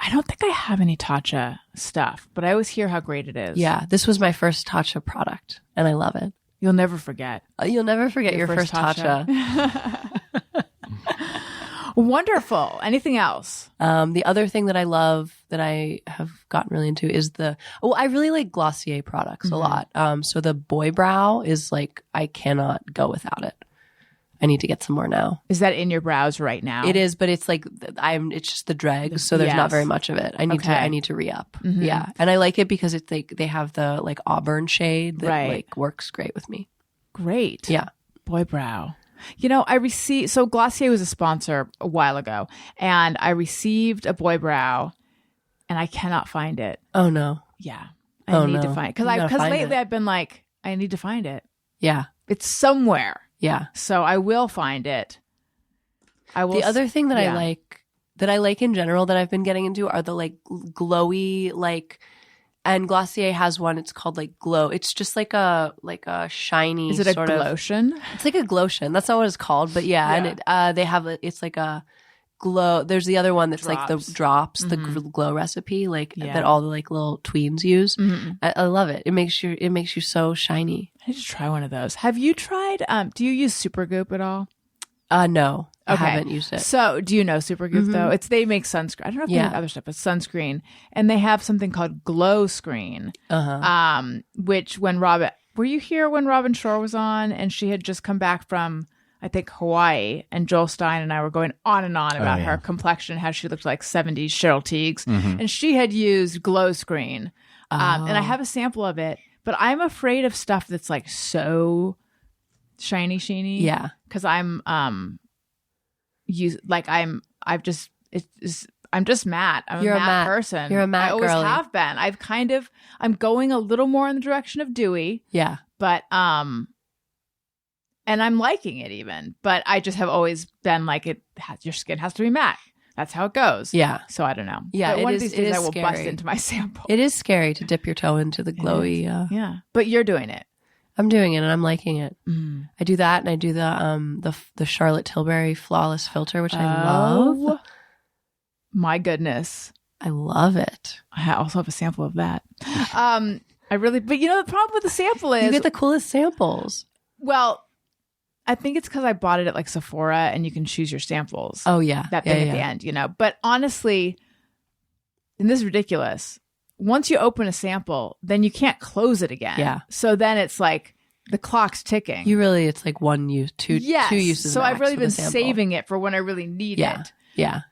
I don't think I have any Tatcha stuff, but I always hear how great it is. Yeah. This was my first Tatcha product, and I love it. You'll never forget. You'll never forget your first Tatcha. Wonderful. Anything else? The other thing that I love that I have gotten really into is I really like Glossier products a lot. So the Boy Brow is like, I cannot go without it. I need to get some more now. Is that in your brows right now? It is, but it's like it's just the dregs, so there's not very much of it. I need to re-up. Yeah. And I like it because it's like they have the like auburn shade that like works great with me. Great. Yeah. Boy Brow. You know, so Glossier was a sponsor a while ago, and I received a Boy Brow, and I cannot find it. Oh no. Yeah. I need to find it. Because lately it. I've been like, I need to find it. Yeah. It's somewhere. Yeah. So I will find it. The other thing that I like in general that I've been getting into are the like glowy like, and Glossier has one. It's called like Glow. It's just like a shiny. Is it a glotion? It's like a glotion. That's not what it's called, but yeah. And they have it's like a glow. There's the other one that's like the drops, the glow recipe, like that all the like little tweens use. I love it. It makes you so shiny. I need to try one of those. Have you tried? Do you use Supergoop at all? No, I haven't used it. So, do you know Supergoop though? They make sunscreen. I don't know if they make other stuff, but sunscreen, and they have something called Glow Screen. Which were you here when Robin Shore was on, and she had just come back from, I think, Hawaii, and Joel Stein and I were going on and on about her complexion, how she looked like 70s Cheryl Tiegs, and she had used Glow Screen, and I have a sample of it. But I'm afraid of stuff that's like so shiny, sheeny. Yeah. Because I'm just matte. You're a matte person. You're a matte I always girly. have been. I'm going a little more in the direction of dewy. Yeah. But and I'm liking it even. But I just have always been like your skin has to be matte. That's how it goes. Yeah. So I don't know. Yeah. But one of these days I will scary. bust into my sample. It is scary to dip your toe into the glowy. Yeah. But you're doing it. I'm doing it and I'm liking it. I do that, and I do the Charlotte Tilbury Flawless Filter, which I love. My goodness. I love it. I also have a sample of that. But the problem with the sample is you get the coolest samples. Well, I think it's because I bought it at like Sephora, and you can choose your samples. Oh yeah, that thing at the end, But honestly, and this is ridiculous. Once you open a sample, then you can't close it again. Yeah. So then it's like the clock's ticking. It's like one use, two uses. So max I've really with been a sample. saving it for when I really need it. Yeah.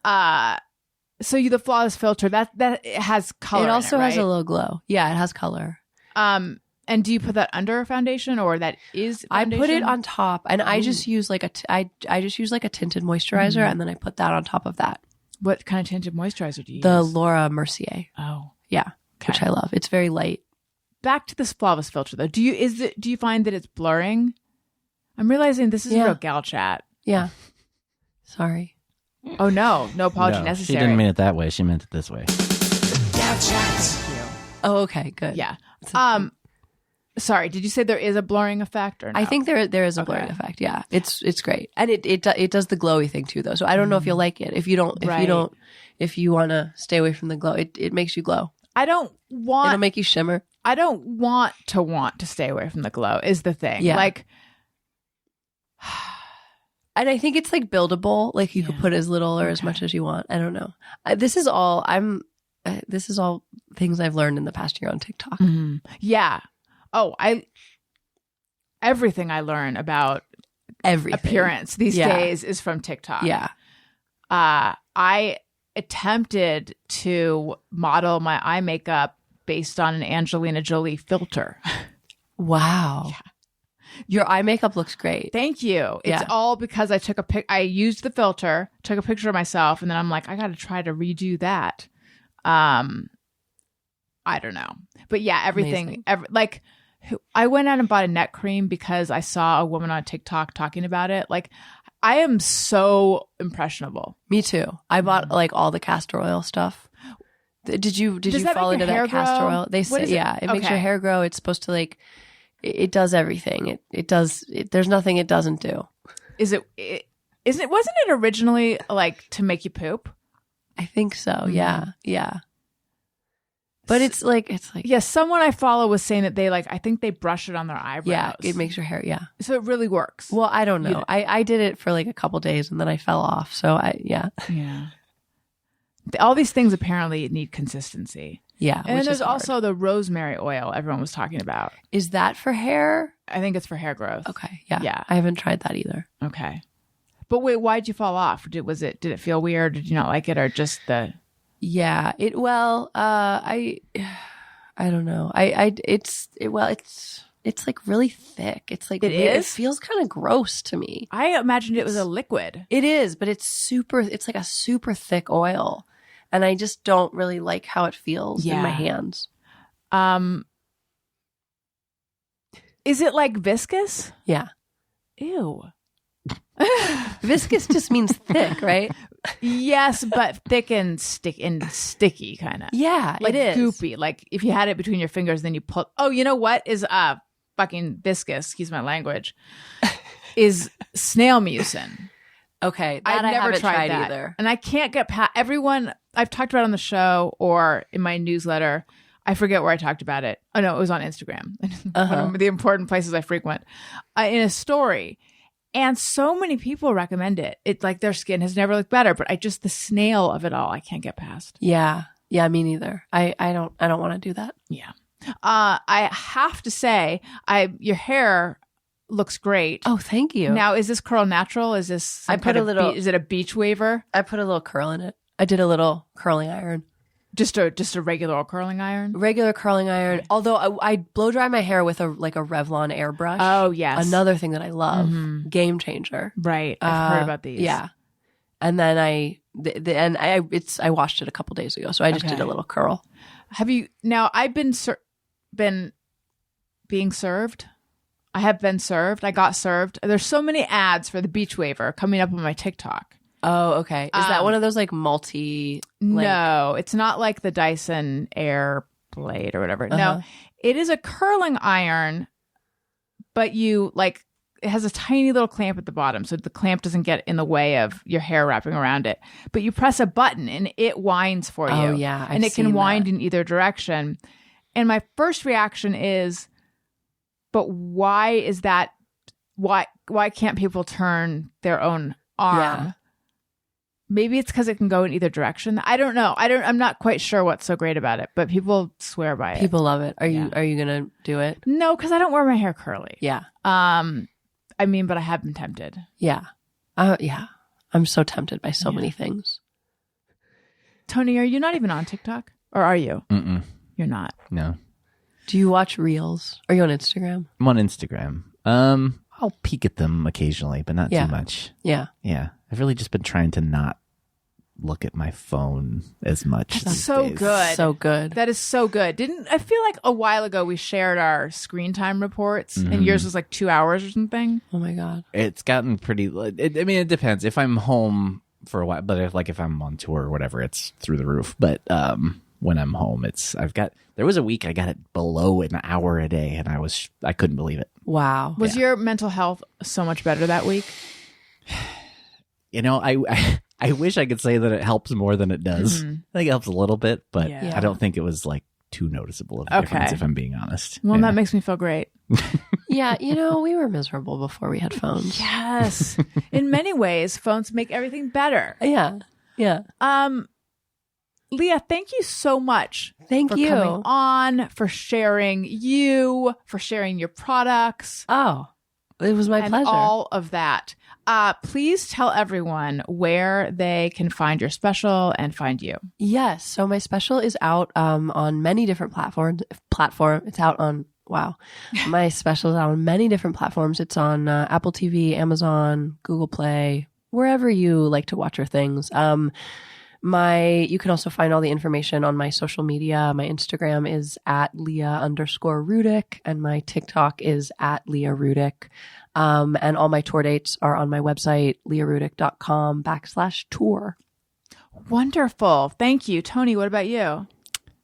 So the Flawless Filter that it has color. It also has right? a little glow. Yeah, it has color. And do you put that under a foundation, or that is foundation? I put it on top, and I just use like I just use like a tinted moisturizer, and then I put that on top of that. What kind of tinted moisturizer do you The use? Laura Mercier. Oh. Yeah, which I love. It's very light. Back to this flawless filter though. Do you find that it's blurring? I'm realizing this is real gal chat. Yeah. Sorry. Oh no apology necessary. She didn't mean it that way. She meant it this way. Gal chat. Oh, okay, good. Yeah. Sorry, did you say there is a blurring effect or no? I think there is a blurring effect. Yeah, it's great, and it does the glowy thing too, though. So I don't know if you'll like it. If you want to stay away from the glow, it makes you glow. It'll make you shimmer. I don't want to stay away from the glow. Is the thing. Yeah. Like, and I think it's like buildable. Like you could put as little or as much as you want. I don't know. This is all things I've learned in the past year on TikTok. Mm-hmm. Yeah. Oh, everything I learn about appearance these days is from TikTok. Yeah. I attempted to model my eye makeup based on an Angelina Jolie filter. Wow. Yeah. Your eye makeup looks great. Thank you. It's all because I took I used the filter, took a picture of myself, and then I'm like, I got to try to redo that. I don't know. But yeah, everything, I went out and bought a neck cream because I saw a woman on TikTok talking about it. Like, I am so impressionable. Me too. I bought like all the castor oil stuff. Did you fall into that castor oil? They say, it makes your hair grow. It's supposed to like, it does everything. It does. There's nothing it doesn't do. Wasn't it originally like to make you poop? I think so. Mm-hmm. Yeah. Yeah. But it's like someone I follow was saying that they I think they brush it on their eyebrows. Yeah, it makes your hair. Yeah, so it really works. Well, I don't know. I did it for like a couple days and then I fell off. So yeah. All these things apparently need consistency. Yeah, and then there's also the rosemary oil everyone was talking about. Is that for hair? I think it's for hair growth. Okay. Yeah. I haven't tried that either. Okay, but wait, why'd you fall off? Did it feel weird? Did you not like it, or just the? Yeah, I don't know. It's like really thick. It's like it feels kind of gross to me. I imagined it was a liquid. It is, but it's like a super thick oil. And I just don't really like how it feels in my hands. Is it like viscous? Yeah. Ew. Viscous just means thick, right? Yes, but thick and sticky kind of. Yeah, like it is. Goopy. Like if you had it between your fingers, then you pull. Oh, you know what is fucking viscous? Excuse my language. Is snail mucin. Okay, I've never tried that either, and I can't get past. Everyone I've talked about on the show or in my newsletter. I forget where I talked about it. Oh no, it was on Instagram. One of the important places I frequent. In a story. And so many people recommend it. It's like their skin has never looked better, but the snail of it all, I can't get past. Yeah. Yeah, me neither. I don't want to do that. Yeah. I have to say, your hair looks great. Oh, thank you. Now, is this curl natural? Is this is it a beach waver? I put a little curl in it. I did a little curling iron. Just a regular old curling iron? Regular curling iron. Although I blow dry my hair with a Revlon airbrush. Oh, yes. Another thing that I love. Mm-hmm. Game changer. Right. I've heard about these. Yeah. And then I washed it a couple days ago, so I just did a little curl. Have you now? I've been being served. I have been served. I got served. There's so many ads for the beach waver coming up on my TikTok. Oh, okay. Is that one of those like multi? No, it's not like the Dyson Air Blade or whatever. No, it is a curling iron, but it has a tiny little clamp at the bottom, so the clamp doesn't get in the way of your hair wrapping around it. But you press a button and it winds for you. Oh yeah, and it can wind in either direction. And my first reaction is, but why is that? Why can't people turn their own arm? Yeah. Maybe it's because it can go in either direction. I don't know. I'm not quite sure what's so great about it, but people swear by it. People love it. Are you gonna do it? No, because I don't wear my hair curly. Yeah. But I have been tempted. Yeah. Yeah. I'm so tempted by so many things. Tony, are you not even on TikTok? Or are you? Mm-mm. You're not. No. Do you watch Reels? Are you on Instagram? I'm on Instagram. I'll peek at them occasionally, but not too much. Yeah. Yeah. I've really just been trying to not look at my phone as much. these So days. good. So good. That is so good. Didn't I feel like a while ago we shared our screen time reports and yours was like 2 hours or something? Oh my God. It's gotten pretty. It depends. If I'm home for a while, but if I'm on tour or whatever, it's through the roof. But when I'm home, there was a week I got it below an hour a day, and I couldn't believe it. Wow. Was your mental health so much better that week? I wish I could say that it helps more than it does. I think it helps a little bit, but Yeah. I don't think it was like too noticeable of a difference, if I'm being honest. Well, Yeah. that makes me feel great. Yeah, we were miserable before we had phones. Yes. In many ways, phones make everything better. Yeah. Yeah. Leah, thank you so much. Thank for you. coming on, for sharing your products. Oh, it was my and pleasure. all of that. Please tell everyone where they can find your special and find you. Yes. So my special is out on many different platforms. It's out on, wow. My special is out on many different platforms. It's on Apple TV, Amazon, Google Play, wherever you like to watch your things. You can also find all the information on my social media. My Instagram is at Leah_Rudick and my TikTok is at Leah Rudick. And all my tour dates are on my website, leahrudick.com/tour. Wonderful. Thank you. Tony, what about you?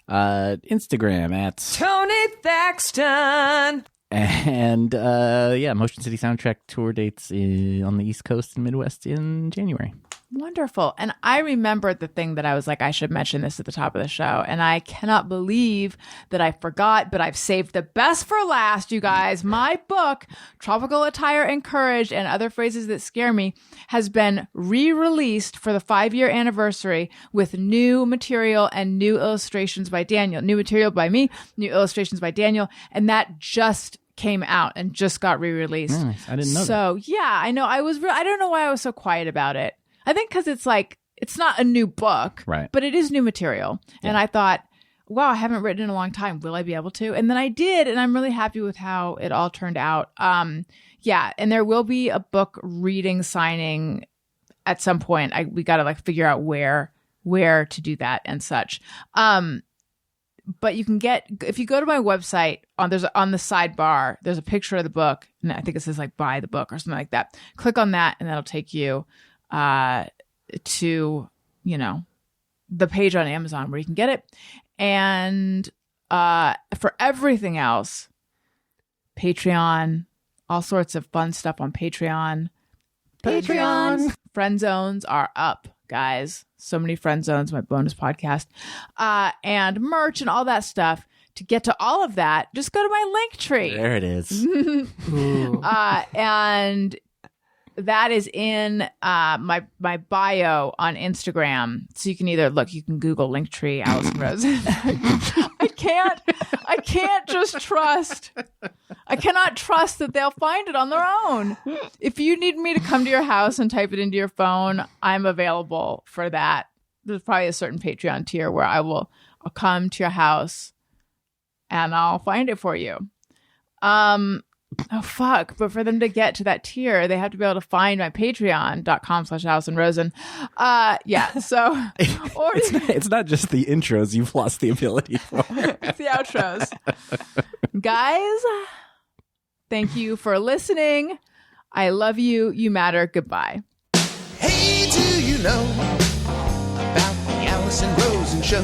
Instagram at Tony Thaxton. and Motion City Soundtrack tour dates on the East Coast and Midwest in January. Wonderful. And I remembered the thing that I was like, I should mention this at the top of the show. And I cannot believe that I forgot, but I've saved the best for last, you guys. My book, Tropical Attire and Courage and Other Phrases That Scare Me, has been re-released for the 5-year anniversary with new material and new illustrations by Daniel. New material by me, new illustrations by Daniel. And that just came out and just got re-released. Nice. I didn't know that. So yeah, I know. I don't know why I was so quiet about it. I think because it's not a new book, right? But it is new material. Yeah. And I thought, wow, I haven't written in a long time. Will I be able to? And then I did. And I'm really happy with how it all turned out. Yeah. And there will be a book reading signing at some point. We got to figure out where to do that and such. But you can if you go to my website on the sidebar, there's a picture of the book. And I think it says buy the book or something like that. Click on that and that'll take you to, the page on Amazon where you can get it. And for everything else, Patreon, all sorts of fun stuff on Patreon. Friend zones are up, guys. So many friend zones, my bonus podcast, and merch and all that stuff. To get to all of that, just go to my link tree. There it is. And that is in my bio on Instagram. So you can you can Google Linktree Allison Rosen. I cannot trust that they'll find it on their own. If you need me to come to your house and type it into your phone, I'm available for that. There's probably a certain Patreon tier where I'll come to your house and I'll find it for you. Oh, fuck. But for them to get to that tier, they have to be able to find my patreon.com/Allison Rosen. Yeah. So, or it's not just the intros you've lost the ability for. It's the outros. Guys, thank you for listening. I love you. You matter. Goodbye. Hey, do you know about the Allison Rosen Show?